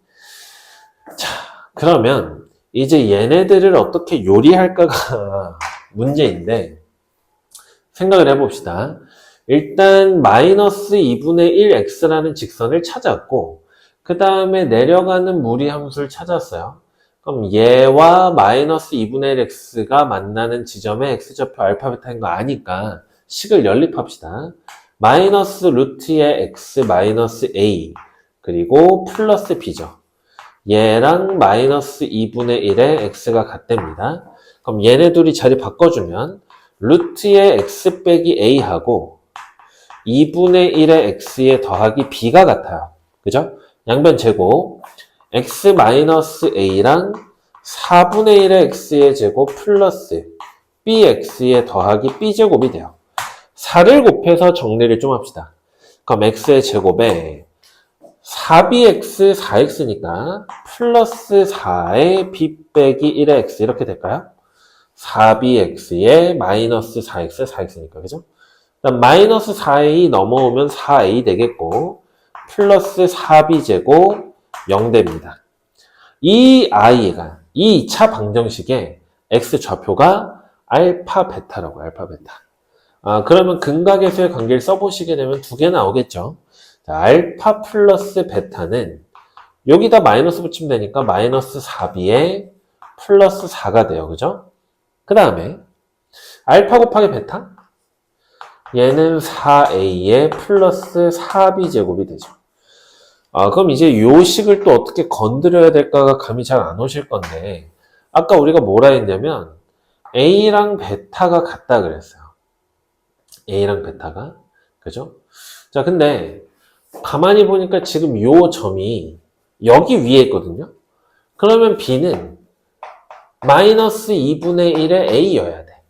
자, 그러면 이제 얘네들을 어떻게 요리할까가 문제인데 생각을 해봅시다. 일단 마이너스 2분의 1x라는 직선을 찾았고 그 다음에 내려가는 무리함수를 찾았어요. 그럼 얘와 마이너스 2분의 1x가 만나는 지점의 x좌표 알파, 베타인 거 아니까 식을 연립합시다. 마이너스 루트의 x 마이너스 a 그리고 플러스 b죠. 얘랑 마이너스 2분의 1의 x가 같답니다. 그럼 얘네 둘이 자리 바꿔주면 루트의 x 빼기 a하고 2분의 1의 x에 더하기 b가 같아요. 그죠? 양변 제곱 x 마이너스 a랑 4분의 1의 x의 제곱 플러스 bx에 더하기 b제곱이 돼요. 4를 곱해서 정리를 좀 합시다. 그럼 x의 제곱에 4bx 4x니까 플러스 4의 b 빼기 1의 x 이렇게 될까요? 4bx에 마이너스 4x 4x니까 그죠? 그다음 마이너스 4a 넘어오면 4a 되겠고 플러스 4b제곱 0 됩니다. 이 i가 이 2차 방정식의 x좌표가 알파 베타라고 알파 베타. 그러면 근각에서의 관계를 써보시게 되면 두 개 나오겠죠. 자, 알파 플러스 베타는 여기다 마이너스 붙이면 되니까 마이너스 4b에 플러스 4가 돼요. 그죠? 그 다음에 알파 곱하기 베타 얘는 4a에 플러스 4b 제곱이 되죠. 그럼 이제 요 식을 또 어떻게 건드려야 될까가 감이 잘 안 오실 건데 아까 우리가 뭐라 했냐면 a랑 베타가 같다 그랬어요. a랑 베타가 그죠? 자, 근데 가만히 보니까 지금 요 점이 여기 위에 있거든요. 그러면 b는 마이너스 2분의 1의 a여야 돼.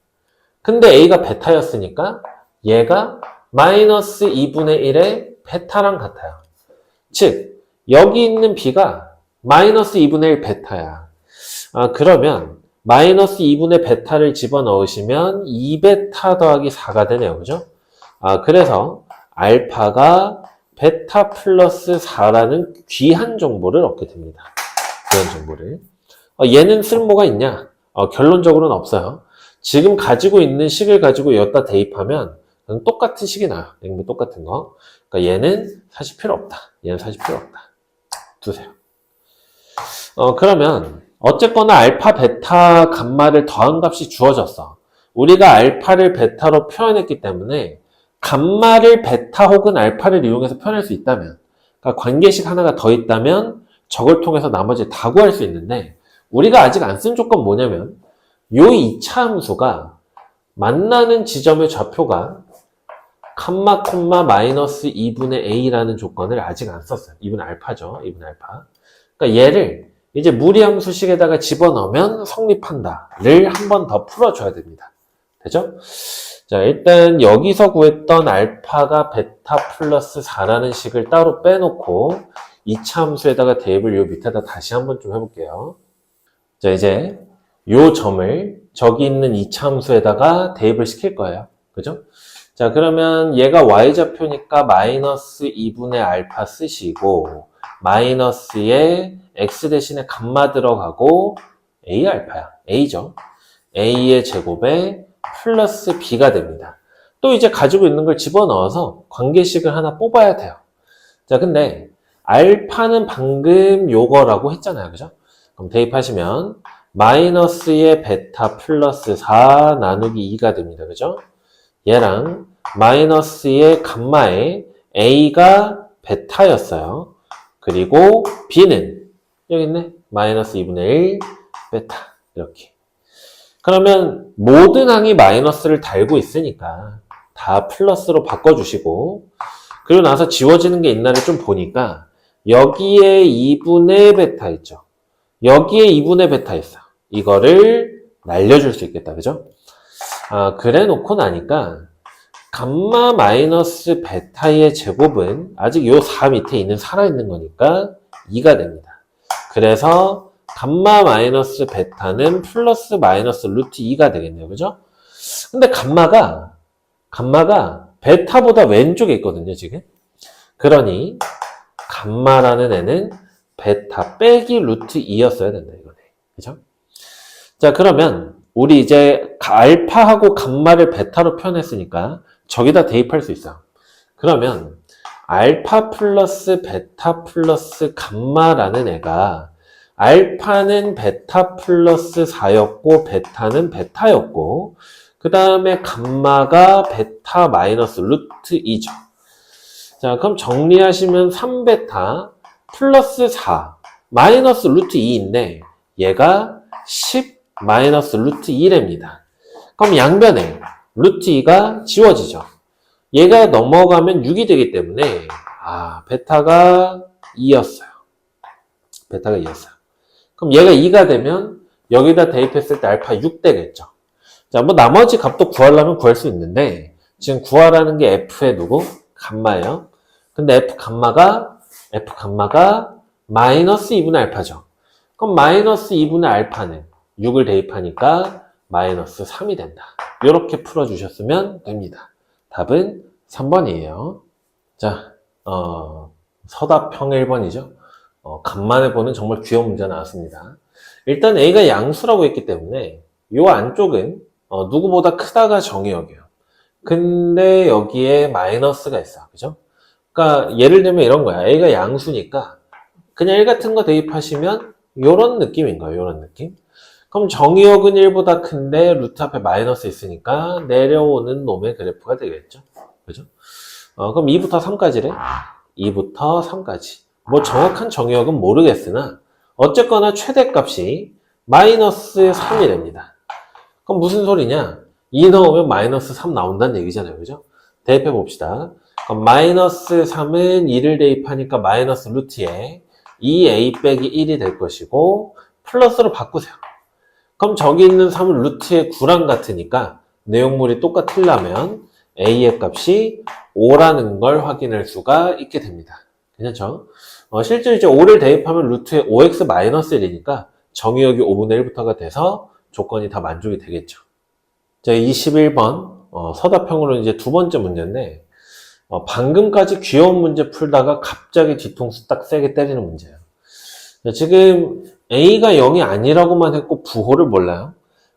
근데 a가 베타였으니까 얘가 마이너스 2분의 1의 베타랑 같아요. 즉 여기 있는 b가 마이너스 2분의 1 베타야. 그러면 마이너스 2분의 베타를 집어넣으시면 2베타 더하기 4가 되네요. 그죠? 그래서 알파가 베타 플러스 4라는 귀한 정보를 얻게 됩니다. 귀한 정보를. 얘는 쓸모가 있냐? 결론적으로는 없어요. 지금 가지고 있는 식을 가지고 여기다 대입하면 똑같은 식이 나요. 냉면 똑같은 거. 그러니까 얘는 사실 필요 없다. 얘는 사실 필요 없다. 두세요. 그러면 어쨌거나 알파, 베타, 감마를 더한 값이 주어졌어. 우리가 알파를 베타로 표현했기 때문에 감마를 베타 혹은 알파를 이용해서 표현할 수 있다면 그러니까 관계식 하나가 더 있다면 저걸 통해서 나머지 다 구할 수 있는데 우리가 아직 안 쓴 조건 뭐냐면 요 2차 함수가 만나는 지점의 좌표가 캄마 콤마 마이너스 2분의 a라는 조건을 아직 안 썼어요. 2분의 알파죠. 2분의 알파. 그러니까 얘를 이제 무리함수식에다가 집어넣으면 성립한다를 한 번 더 풀어줘야 됩니다. 되죠? 자, 일단 여기서 구했던 알파가 베타 플러스 4라는 식을 따로 빼놓고 2차 함수에다가 대입을 요 밑에다 다시 한번 좀 해볼게요. 자, 이제 요 점을 저기 있는 2차 함수에다가 대입을 시킬 거예요. 그죠? 자, 그러면 얘가 y좌표니까 마이너스 2분의 알파 쓰시고 마이너스에 x 대신에 감마 들어가고 a 알파야. a죠. a의 제곱에 플러스 b가 됩니다. 또 이제 가지고 있는 걸 집어넣어서 관계식을 하나 뽑아야 돼요. 자, 근데 알파는 방금 요거라고 했잖아요. 그죠? 그럼 대입하시면 마이너스의 베타 플러스 4 나누기 2가 됩니다. 그죠? 얘랑 마이너스의 감마에 a가 베타였어요. 그리고 b는 여기 있네. 마이너스 2분의 1 베타 이렇게. 그러면 모든 항이 마이너스를 달고 있으니까 다 플러스로 바꿔주시고, 그리고 나서 지워지는 게 있나를 좀 보니까 여기에 2분의 베타 있죠. 여기에 2분의 베타 있어. 이거를 날려줄 수 있겠다. 그죠? 그래 놓고 나니까 감마 마이너스 베타의 제곱은 아직 요 4 밑에 있는 살아있는 거니까 2가 됩니다. 그래서 감마 마이너스 베타는 플러스 마이너스 루트 2가 되겠네요. 그죠? 근데 감마가 베타보다 왼쪽에 있거든요, 지금. 그러니 감마라는 애는 베타 빼기 루트 2였어야 된다, 이거네. 그죠? 자, 그러면 우리 이제 알파하고 감마를 베타로 표현했으니까 저기다 대입할 수 있어. 그러면 알파 플러스 베타 플러스 감마라는 애가, 알파는 베타 플러스 4였고 베타는 베타였고, 그 다음에 감마가 베타 마이너스 루트 2죠. 자, 그럼 정리하시면 3베타 플러스 4 마이너스 루트 2인데 얘가 10 마이너스 루트 2랍니다. 그럼 양변에 루트 2가 지워지죠. 얘가 넘어가면 6이 되기 때문에 베타가 2였어요. 베타가 2였어요. 그럼 얘가 2가 되면 여기다 대입했을 때 알파 6 되겠죠. 자, 뭐 나머지 값도 구하려면 구할 수 있는데 지금 구하라는 게 F의 누구? 감마예요. 근데 F 감마가 마이너스 2분의 알파죠. 그럼 마이너스 2분의 알파는 6을 대입하니까 마이너스 3이 된다. 이렇게 풀어주셨으면 됩니다. 답은 3번이에요. 자, 서답형 1번이죠. 간만에 보는 정말 귀여운 문제 나왔습니다. 일단 A가 양수라고 했기 때문에 이 안쪽은 누구보다 크다가 정의역이에요. 근데 여기에 마이너스가 있어. 그죠? 그러니까 예를 들면 이런 거야. A가 양수니까 그냥 1 같은 거 대입하시면 이런 느낌인 거예요. 이런 느낌. 그럼 정의역은 1보다 큰데 루트 앞에 마이너스 있으니까 내려오는 놈의 그래프가 되겠죠. 그죠? 그럼 2부터 3까지래. 2부터 3까지. 뭐 정확한 정의역은 모르겠으나 어쨌거나 최대값이 마이너스 3이 됩니다. 그럼 무슨 소리냐? 2 넣으면 마이너스 3 나온다는 얘기잖아요. 그죠? 대입해 봅시다. 그럼 마이너스 3은 2를 대입하니까 마이너스 루트에 2a 빼기 1이 될 것이고 플러스로 바꾸세요. 그럼 저기 있는 3은 루트의 9랑 같으니까 내용물이 똑같으려면 a의 값이 5라는 걸 확인할 수가 있게 됩니다. 괜찮죠? 실제 이제 5를 대입하면 루트의 5x-1이니까 정의역이 5분의 1부터가 돼서 조건이 다 만족이 되겠죠. 자, 21번 서답형으로 이제 두 번째 문제인데 방금까지 귀여운 문제 풀다가 갑자기 뒤통수 딱 세게 때리는 문제예요. 자, 지금 A가 0이 아니라고만 했고 부호를 몰라요.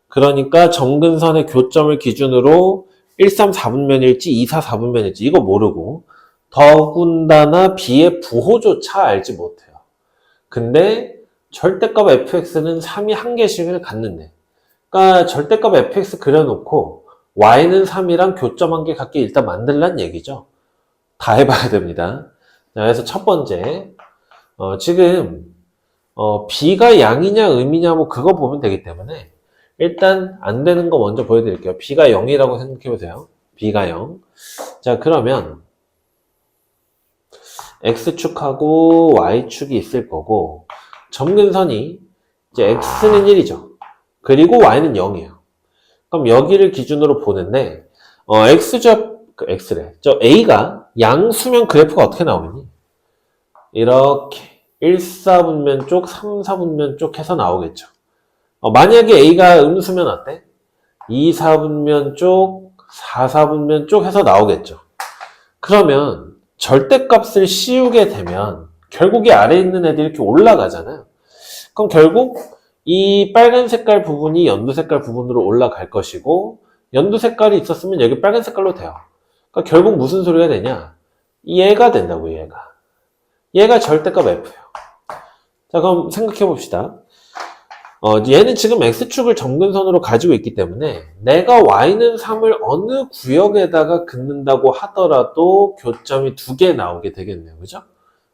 그러니까 정근선의 교점을 기준으로 1, 3, 4분면일지 2, 4, 4분면일지 이거 모르고 더군다나 B의 부호조차 알지 못해요. 근데 절대값 fx는 3이 한 개씩을 갖는데, 그러니까 절대값 fx 그려놓고 y는 3이랑 교점 한 개 갖게 일단 만들란 얘기죠. 다 해봐야 됩니다. 자, 그래서 첫 번째 지금 b가 양이냐 음이냐 뭐 그거 보면 되기 때문에 일단 안 되는 거 먼저 보여드릴게요. b가 0이라고 생각해보세요. b가 0. 자, 그러면 x축하고 y축이 있을 거고 점근선이 이제 x는 1이죠. 그리고 y는 0이에요. 그럼 여기를 기준으로 보는데 x래. 저 a가 양수면 그래프가 어떻게 나오겠니? 이렇게 1, 4분면 쪽, 3, 4분면 쪽 해서 나오겠죠. 만약에 a가 음수면 어때? 2, 4분면 쪽, 4, 4분면 쪽 해서 나오겠죠. 그러면 절대값을 씌우게 되면 결국 이 아래에 있는 애들이 이렇게 올라가잖아요. 그럼 결국 이 빨간 색깔 부분이 연두 색깔 부분으로 올라갈 것이고 연두 색깔이 있었으면 여기 빨간 색깔로 돼요. 그러니까 결국 무슨 소리가 되냐? 얘가 된다고, 얘가 절대값 f예요. 자, 그럼 생각해 봅시다. 얘는 지금 x축을 점근선으로 가지고 있기 때문에 내가 y는 3을 어느 구역에다가 긋는다고 하더라도 교점이 2개 나오게 되겠네요. 그죠?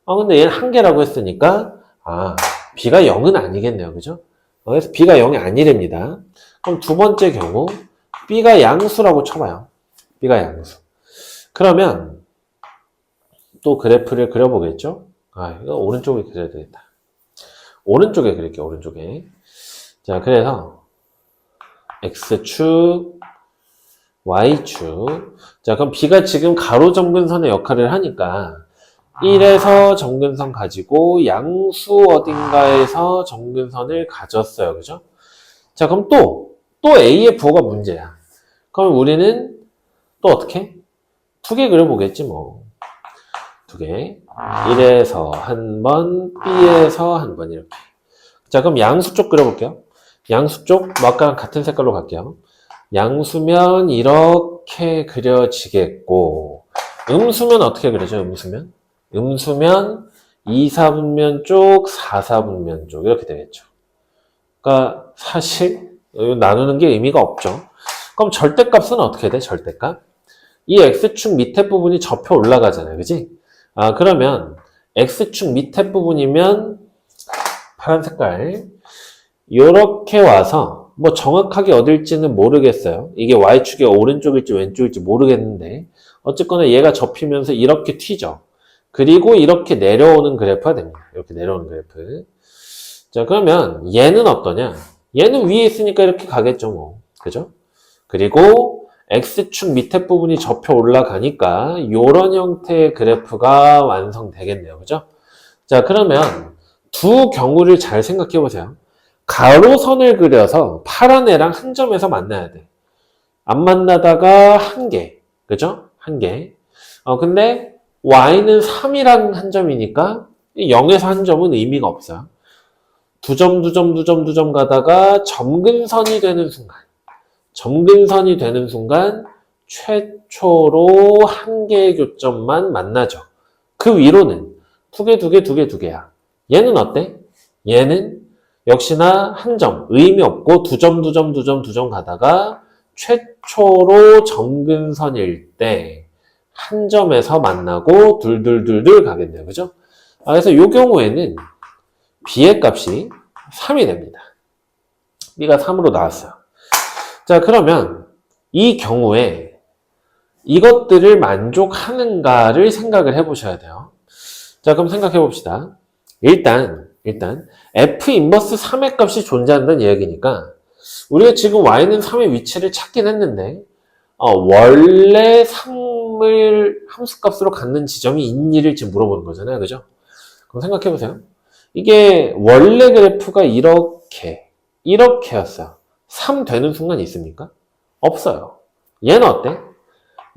근데 얘는 1개라고 했으니까 b가 0은 아니겠네요. 그죠? 그래서 b가 0이 아니랍니다. 그럼 두 번째 경우 b가 양수라고 쳐봐요. b가 양수. 그러면 또 그래프를 그려보겠죠? 이거 오른쪽에 그려야 되겠다. 오른쪽에 그릴게요. 오른쪽에. 자, 그래서 x축, y축. 자, 그럼 b가 지금 가로 점근선의 역할을 하니까 1에서 점근선 가지고 양수 어딘가에서 점근선을 가졌어요. 그죠? 자, 그럼 또 A의 부호가 문제야. 그럼 우리는 또 어떻게? 두 개 그려보겠지, 뭐. 두 개. 1에서 한 번, B에서 한 번, 이렇게. 자, 그럼 양수 쪽 그려볼게요. 양수 쪽, 뭐 아까랑 같은 색깔로 갈게요. 양수면 이렇게 그려지겠고, 음수면 어떻게 그려져, 음수면? 음수면 2, 4분면 쪽, 4, 4분면 쪽 이렇게 되겠죠. 그러니까 사실 나누는 게 의미가 없죠. 그럼 절대값은 어떻게 돼? 절대값? 이 x축 밑에 부분이 접혀 올라가잖아요. 그지? 그러면 x축 밑에 부분이면 파란 색깔 요렇게 와서 뭐 정확하게 어딜지는 모르겠어요. 이게 y축의 오른쪽일지 왼쪽일지 모르겠는데 어쨌거나 얘가 접히면서 이렇게 튀죠. 그리고 이렇게 내려오는 그래프가 됩니다. 이렇게 내려오는 그래프. 자, 그러면 얘는 어떠냐? 얘는 위에 있으니까 이렇게 가겠죠, 뭐. 그죠? 그리고 x축 밑에 부분이 접혀 올라가니까 이런 형태의 그래프가 완성되겠네요. 그죠? 자, 그러면 두 경우를 잘 생각해 보세요. 가로선을 그려서 파란 애랑 한 점에서 만나야 돼. 안 만나다가 한 개. 그죠? 한 개. 근데 y는 3이라는 한 점이니까 0에서 한 점은 의미가 없어요. 두 점, 두 점, 두 점, 두 점 가다가 점근선이 되는 순간 최초로 한 개의 교점만 만나죠. 그 위로는 두 개, 두 개, 두 개, 두 개야. 얘는 어때? 얘는 역시나 한 점, 의미 없고 두 점, 두 점, 두 점, 두 점 가다가 최초로 점근선일 때 한 점에서 만나고 둘둘둘둘 가겠네요. 그죠? 그래서 이 경우에는 b의 값이 3이 됩니다. b가 3으로 나왔어요. 자, 그러면 이 경우에 이것들을 만족하는가를 생각을 해보셔야 돼요. 자, 그럼 생각해 봅시다. 일단 f 인버스 3의 값이 존재한다는 이야기니까 우리가 지금 y는 3의 위치를 찾긴 했는데 원래 3을 함수값으로 갖는 지점이 있니를 지금 물어보는 거잖아요. 그죠? 그럼 생각해 보세요. 이게 원래 그래프가 이렇게였어요. 3 되는 순간이 있습니까? 없어요. 얘는 어때?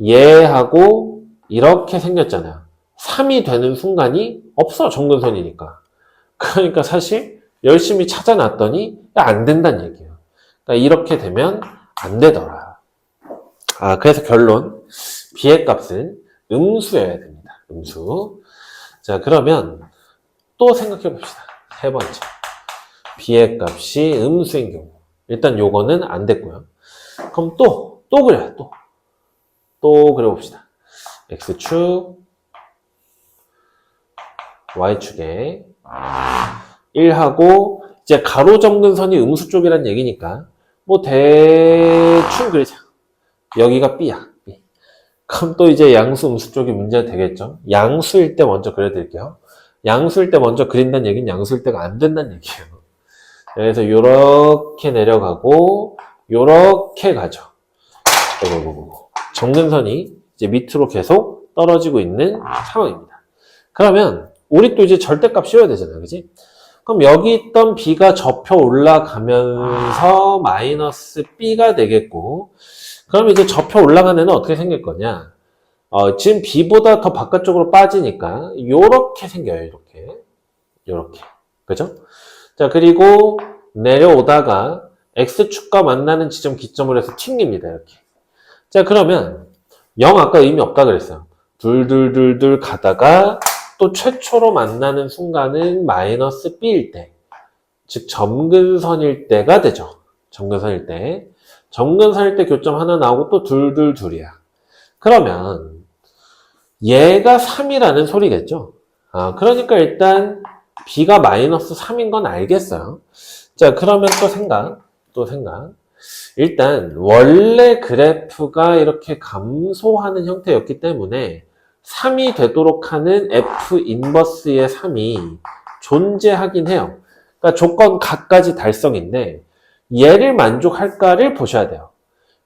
얘하고 이렇게 생겼잖아요. 3이 되는 순간이 없어. 점근선이니까. 그러니까 사실 열심히 찾아놨더니 안 된다는 얘기예요. 그러니까 이렇게 되면 안 되더라. 그래서 결론 b의 값은 음수여야 됩니다. 음수. 자, 그러면 또 생각해 봅시다. 세 번째. b의 값이 음수인 경우. 일단 요거는 안 됐고요. 그럼 또 그래요. 또 그려봅시다. x축, y축에 1하고 이제 가로 점근선이 음수 쪽이라는 얘기니까 뭐 대충 그리자. 여기가 b야. B. 그럼 또 이제 양수, 음수 쪽이 문제가 되겠죠. 양수일 때 먼저 그려드릴게요. 양수일 때 먼저 그린다는 얘기는 양수일 때가 안 된다는 얘기예요. 그래서 요렇게 내려가고 요렇게 가죠. 점근선이 이제 밑으로 계속 떨어지고 있는 상황입니다. 그러면 우리 또 이제 절대값 씌워야 되잖아요. 그지? 그럼 여기 있던 b가 접혀 올라가면서 마이너스 b가 되겠고 그럼 이제 접혀 올라가는 애는 어떻게 생길 거냐? 지금 b보다 더 바깥쪽으로 빠지니까 요렇게 생겨요. 요렇게. 그죠? 자, 그리고 내려오다가 x축과 만나는 지점 기점으로 해서 튕깁니다. 이렇게. 자, 그러면 0 아까 의미 없다 그랬어요. 둘둘둘둘 가다가 또 최초로 만나는 순간은 마이너스 b일 때, 즉 점근선일 때가 되죠. 점근선일 때 교점 하나 나오고 또 둘둘둘이야. 그러면 얘가 3이라는 소리겠죠. 그러니까 일단 B가 마이너스 3인 건 알겠어요. 자, 그러면 또 생각. 일단, 원래 그래프가 이렇게 감소하는 형태였기 때문에 3이 되도록 하는 F 인버스의 3이 존재하긴 해요. 그러니까 조건 각가지 달성인데, 얘를 만족할까를 보셔야 돼요.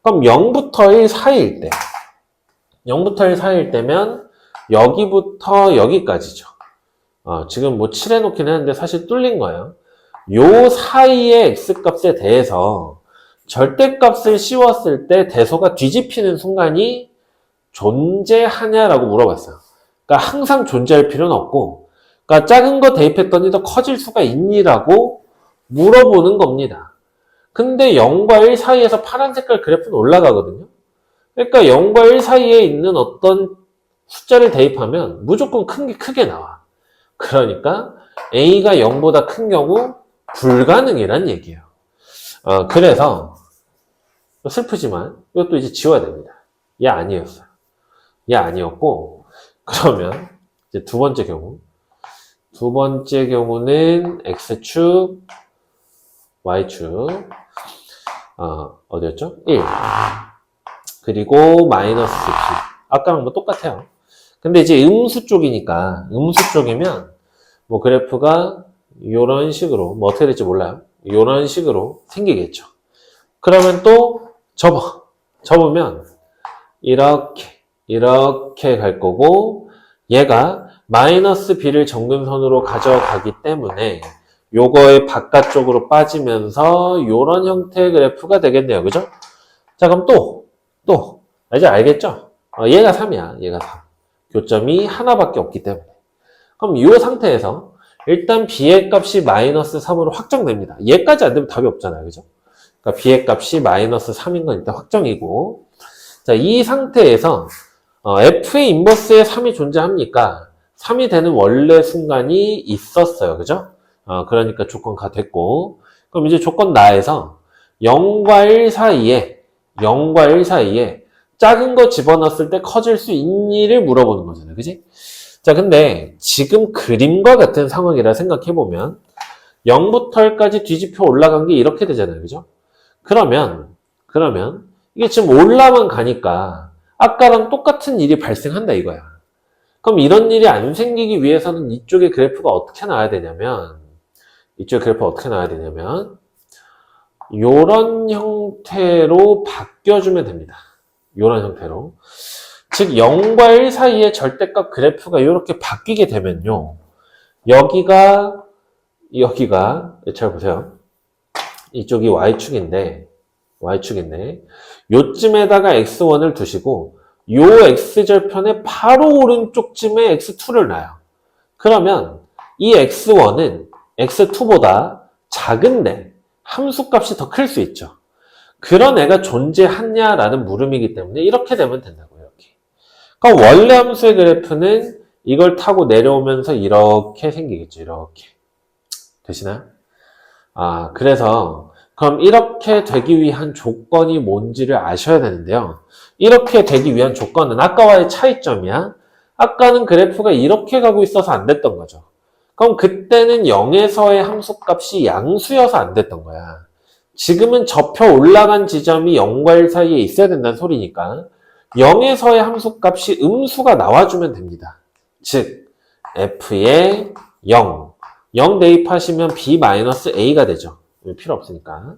그럼 0부터 1 사이일 때, 0부터 1 사이일 때면, 여기부터 여기까지죠. 지금 뭐 칠해놓긴 했는데 사실 뚫린 거예요. 요 사이의 x값에 대해서 절대값을 씌웠을 때 대소가 뒤집히는 순간이 존재하냐라고 물어봤어요. 그러니까 항상 존재할 필요는 없고, 그러니까 작은 거 대입했더니 더 커질 수가 있니라고 물어보는 겁니다. 근데 0과 1 사이에서 파란 색깔 그래프는 올라가거든요. 그러니까 0과 1 사이에 있는 어떤 숫자를 대입하면 무조건 큰 게 크게 나와. 그러니까 A가 0보다 큰 경우 불가능이란 얘기예요. 그래서 슬프지만 이것도 이제 지워야 됩니다. 얘 아니었어요. 얘 아니었고, 그러면 이제 두 번째 경우는 X축, Y축, 어디였죠? 1. 그리고 마이너스 B. 아까랑 뭐 똑같아요. 근데 이제 음수 쪽이니까, 음수 쪽이면 뭐 그래프가 이런 식으로, 뭐 어떻게 될지 몰라요. 이런 식으로 생기겠죠. 그러면 또 접으면 이렇게 갈 거고, 얘가 마이너스 B를 정근선으로 가져가기 때문에 요거의 바깥쪽으로 빠지면서 이런 형태의 그래프가 되겠네요. 그죠? 자, 그럼 또 이제 알겠죠? 얘가 3이야. 얘가 3. 교점이 하나밖에 없기 때문에. 그럼 이 상태에서 일단 B의 값이 마이너스 3으로 확정됩니다. 얘까지 안 되면 답이 없잖아요. 그죠? 그러니까 B의 값이 마이너스 3인 건 일단 확정이고, 자, 이 상태에서 F의 인버스에 3이 존재합니까? 3이 되는 원래 순간이 있었어요. 그죠? 그러니까 조건가 됐고, 그럼 이제 조건 나에서 0과 1 사이에 작은 거 집어넣었을 때 커질 수 있니를 물어보는 거잖아요. 그지? 자, 근데 지금 그림과 같은 상황이라 생각해보면 0부터 1까지 뒤집혀 올라간 게 이렇게 되잖아요. 그죠? 그러면 이게 지금 올라만 가니까 아까랑 똑같은 일이 발생한다 이거야. 그럼 이런 일이 안 생기기 위해서는 이쪽의 그래프가 어떻게 나와야 되냐면 요런 형태로 바뀌어주면 됩니다. 요런 형태로. 즉 0과 1 사이의 절대값 그래프가 이렇게 바뀌게 되면요. 여기가 잘 보세요. 이쪽이 Y축인데 요쯤에다가 X1을 두시고 요 X절편의 바로 오른쪽쯤에 X2를 놔요. 그러면 이 X1은 X2보다 작은데 함수값이 더 클 수 있죠. 그런 애가 존재하냐라는 물음이기 때문에 이렇게 되면 된다고요. 이렇게. 그럼 원래 함수의 그래프는 이걸 타고 내려오면서 이렇게 생기겠죠. 이렇게. 되시나요? 그래서 그럼 이렇게 되기 위한 조건이 뭔지를 아셔야 되는데요. 이렇게 되기 위한 조건은 아까와의 차이점이야. 아까는 그래프가 이렇게 가고 있어서 안 됐던 거죠. 그럼 그때는 0에서의 함수값이 양수여서 안 됐던 거야. 지금은 접혀 올라간 지점이 0과 1 사이에 있어야 된다는 소리니까 0에서의 함수값이 음수가 나와주면 됩니다. 즉 F의 0 대입하시면 B-A가 되죠. 필요 없으니까.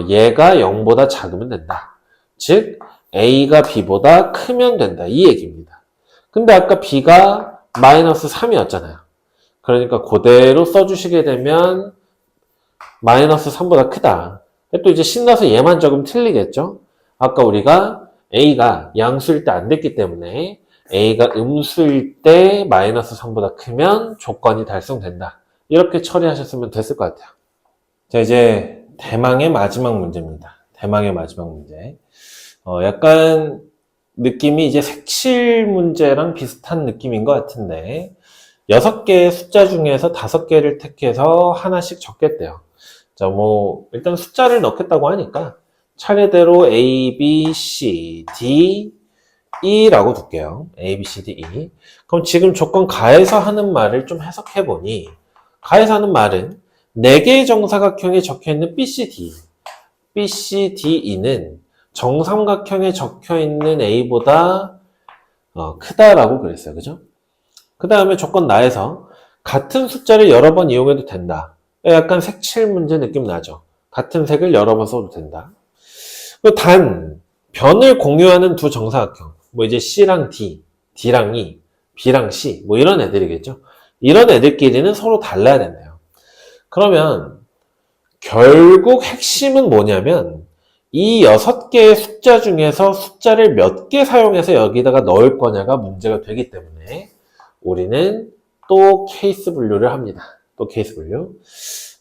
얘가 0보다 작으면 된다. 즉 A가 B보다 크면 된다. 이 얘기입니다. 근데 아까 B가 마이너스 3이었잖아요. 그러니까 그대로 써주시게 되면 마이너스 3보다 크다. 또 이제 신나서 얘만 적으면 틀리겠죠? 아까 우리가 A가 양수일 때 안 됐기 때문에 A가 음수일 때 마이너스 3보다 크면 조건이 달성된다. 이렇게 처리하셨으면 됐을 것 같아요. 자, 이제 대망의 마지막 문제입니다. 대망의 마지막 문제. 약간 느낌이 이제 색칠 문제랑 비슷한 느낌인 것 같은데 6개의 숫자 중에서 5개를 택해서 하나씩 적겠대요. 자, 뭐 일단 숫자를 넣겠다고 하니까 차례대로 A, B, C, D, E라고 둘게요. A, B, C, D, E. 그럼 지금 조건 가해서 하는 말을 좀 해석해 보니 가에서 하는 말은 4개의 정사각형에 적혀있는 BCD, BCDE는 정삼각형에 적혀있는 A보다 크다라고 그랬어요. 그죠? 그 다음에 조건 나에서 같은 숫자를 여러 번 이용해도 된다. 약간 색칠 문제 느낌 나죠? 같은 색을 여러 번 써도 된다. 단, 변을 공유하는 두 정사각형, 뭐 이제 C랑 D, D랑 E, B랑 C, 뭐 이런 애들이겠죠? 이런 애들끼리는 서로 달라야 된대요. 그러면 결국 핵심은 뭐냐면 이 6개의 숫자 중에서 숫자를 몇 개 사용해서 여기다가 넣을 거냐가 문제가 되기 때문에 우리는 또 케이스 분류를 합니다. 또 케이스 분류.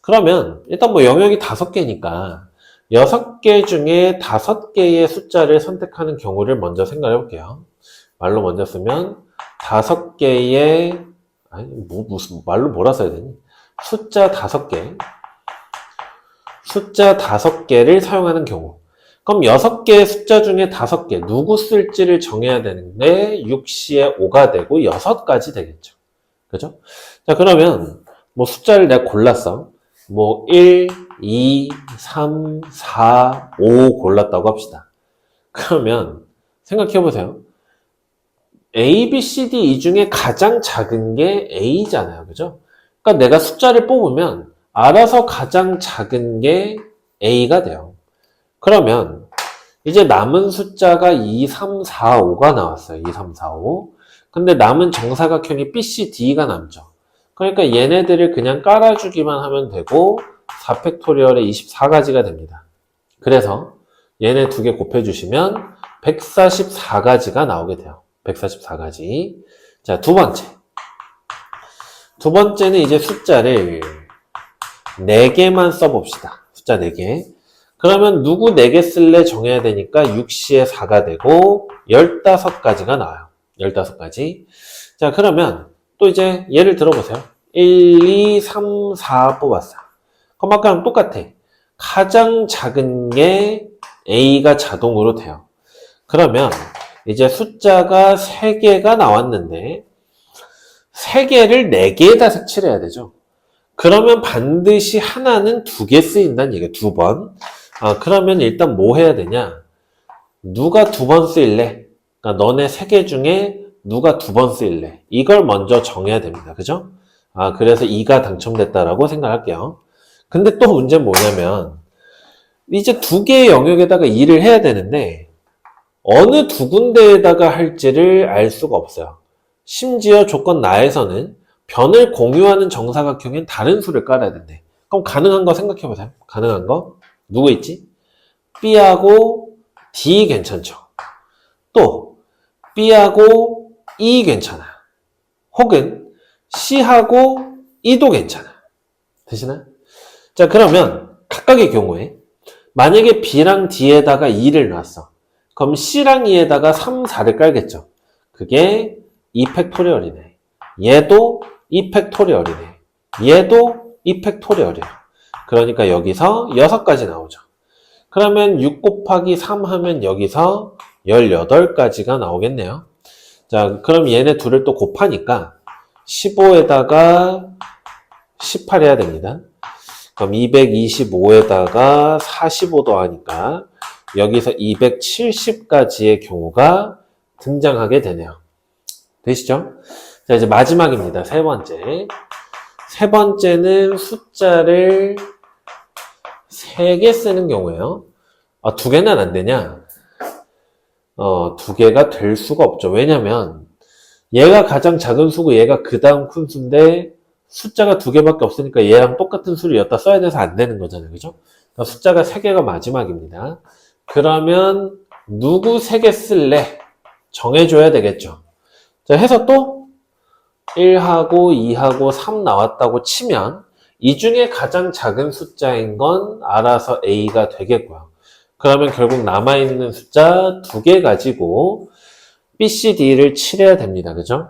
그러면 일단 뭐 영역이 5개니까 6개 중에 5개의 숫자를 선택하는 경우를 먼저 생각해 볼게요. 말로 먼저 쓰면 5개의 무슨 말로 뭐라 써야 되니? 숫자 5개. 숫자 5개를 사용하는 경우. 그럼 6개의 숫자 중에 5개, 누구 쓸지를 정해야 되는데 6시에 5가 되고 6가지 되겠죠. 그죠? 자, 그러면 뭐 숫자를 내가 골랐어. 뭐 1, 2, 3, 4, 5 골랐다고 합시다. 그러면 생각해 보세요. A, B, C, D 이 중에 가장 작은 게 A잖아요. 그죠? 그러니까 내가 숫자를 뽑으면 알아서 가장 작은 게 A가 돼요. 그러면 이제 남은 숫자가 2, 3, 4, 5가 나왔어요. 2, 3, 4, 5. 근데 남은 정사각형이 B, C, D가 남죠. 그러니까 얘네들을 그냥 깔아주기만 하면 되고 4팩토리얼에 24가지가 됩니다. 그래서 얘네 2개 곱해주시면 144가지가 나오게 돼요. 144가지. 자, 두 번째. 두 번째는 이제 숫자를 4개만 써봅시다. 숫자 4개. 그러면 누구 4개 쓸래 정해야 되니까 6시에 4가 되고 15가지가 나와요. 15가지. 자, 그러면 또 이제 예를 들어보세요. 1, 2, 3, 4 뽑았어. 그럼 아까랑 똑같아. 가장 작은 게 A가 자동으로 돼요. 그러면 이제 숫자가 3개가 나왔는데 3개를 4개에다 색칠해야 되죠. 그러면 반드시 하나는 2개 쓰인다는 얘기야. 2번. 그러면 일단 뭐 해야 되냐? 누가 2번 쓰일래? 그러니까 너네 3개 중에 누가 2번 쓰일래? 이걸 먼저 정해야 됩니다. 그죠? 그래서 2가 당첨됐다라고 생각할게요. 근데 또 문제는 뭐냐면 이제 2개의 영역에다가 일을 해야 되는데 어느 2군데에다가 할지를 알 수가 없어요. 심지어 조건 나에서는 변을 공유하는 정사각형엔 다른 수를 깔아야 된대. 그럼 가능한 거 생각해보세요. 가능한 거 누구 있지? B하고 D 괜찮죠? 또 B하고 E 괜찮아. 혹은 C하고 E도 괜찮아. 되시나요? 자, 그러면 각각의 경우에 만약에 B랑 D에다가 2를 놨어. 그럼 C랑 E에다가 3, 4를 깔겠죠. 그게 2팩토리얼이네. 얘도 2팩토리얼이네. 얘도 2팩토리얼이야. 그러니까 여기서 6가지 나오죠. 그러면 6 곱하기 3 하면 여기서 18가지가 나오겠네요. 자, 그럼 얘네 둘을 또 곱하니까 15에다가 18 해야 됩니다. 그럼 225에다가 45도 하니까 여기서 270가지의 경우가 등장하게 되네요. 되시죠? 자, 이제 마지막입니다. 세 번째. 세 번째는 숫자를 3개 쓰는 경우예요. 2개는 안 되냐? 2개가 될 수가 없죠. 왜냐면 얘가 가장 작은 수고 얘가 그 다음 큰 수인데 숫자가 2개밖에 없으니까 얘랑 똑같은 수를 여기다 써야 돼서 안 되는 거잖아요. 그죠? 그러니까 숫자가 3개가 마지막입니다. 그러면 누구 3개 쓸래? 정해줘야 되겠죠. 자, 해서 또 1하고 2하고 3 나왔다고 치면 이 중에 가장 작은 숫자인 건 알아서 A가 되겠고요. 그러면 결국 남아있는 숫자 2개 가지고 B, C, D를 칠해야 됩니다. 그죠?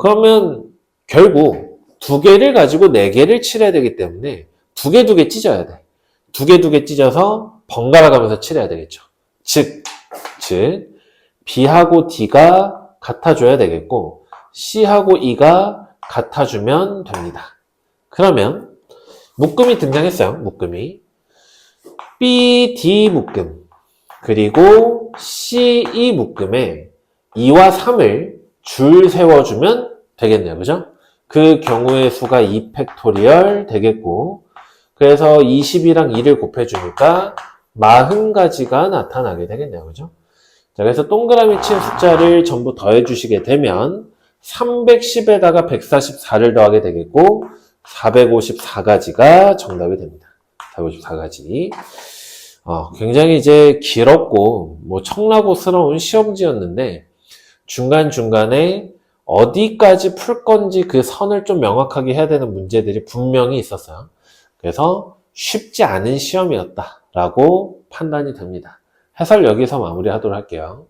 그러면 결국 2개를 가지고 4개를 칠해야 되기 때문에 2개 찢어야 돼. 2개 찢어서 번갈아 가면서 칠해야 되겠죠. 즉 B하고 D가 같아줘야 되겠고 C하고 E가 같아주면 됩니다. 그러면 묶음이 등장했어요. 묶음이. B, D 묶음 그리고 C, E 묶음에 2와 3을 줄 세워주면 되겠네요. 그죠? 그 경우의 수가 2 팩토리얼 되겠고 그래서 20이랑 2를 곱해주니까 40가지가 나타나게 되겠네요. 그죠? 자, 그래서 동그라미 친 숫자를 전부 더해주시게 되면 310에다가 144를 더하게 되겠고 454가지가 정답이 됩니다. 454가지. 굉장히 이제 길었고 뭐 청라고스러운 시험지였는데 중간중간에 어디까지 풀 건지 그 선을 좀 명확하게 해야 되는 문제들이 분명히 있었어요. 그래서 쉽지 않은 시험이었다라고 판단이 됩니다. 해설 여기서 마무리하도록 할게요.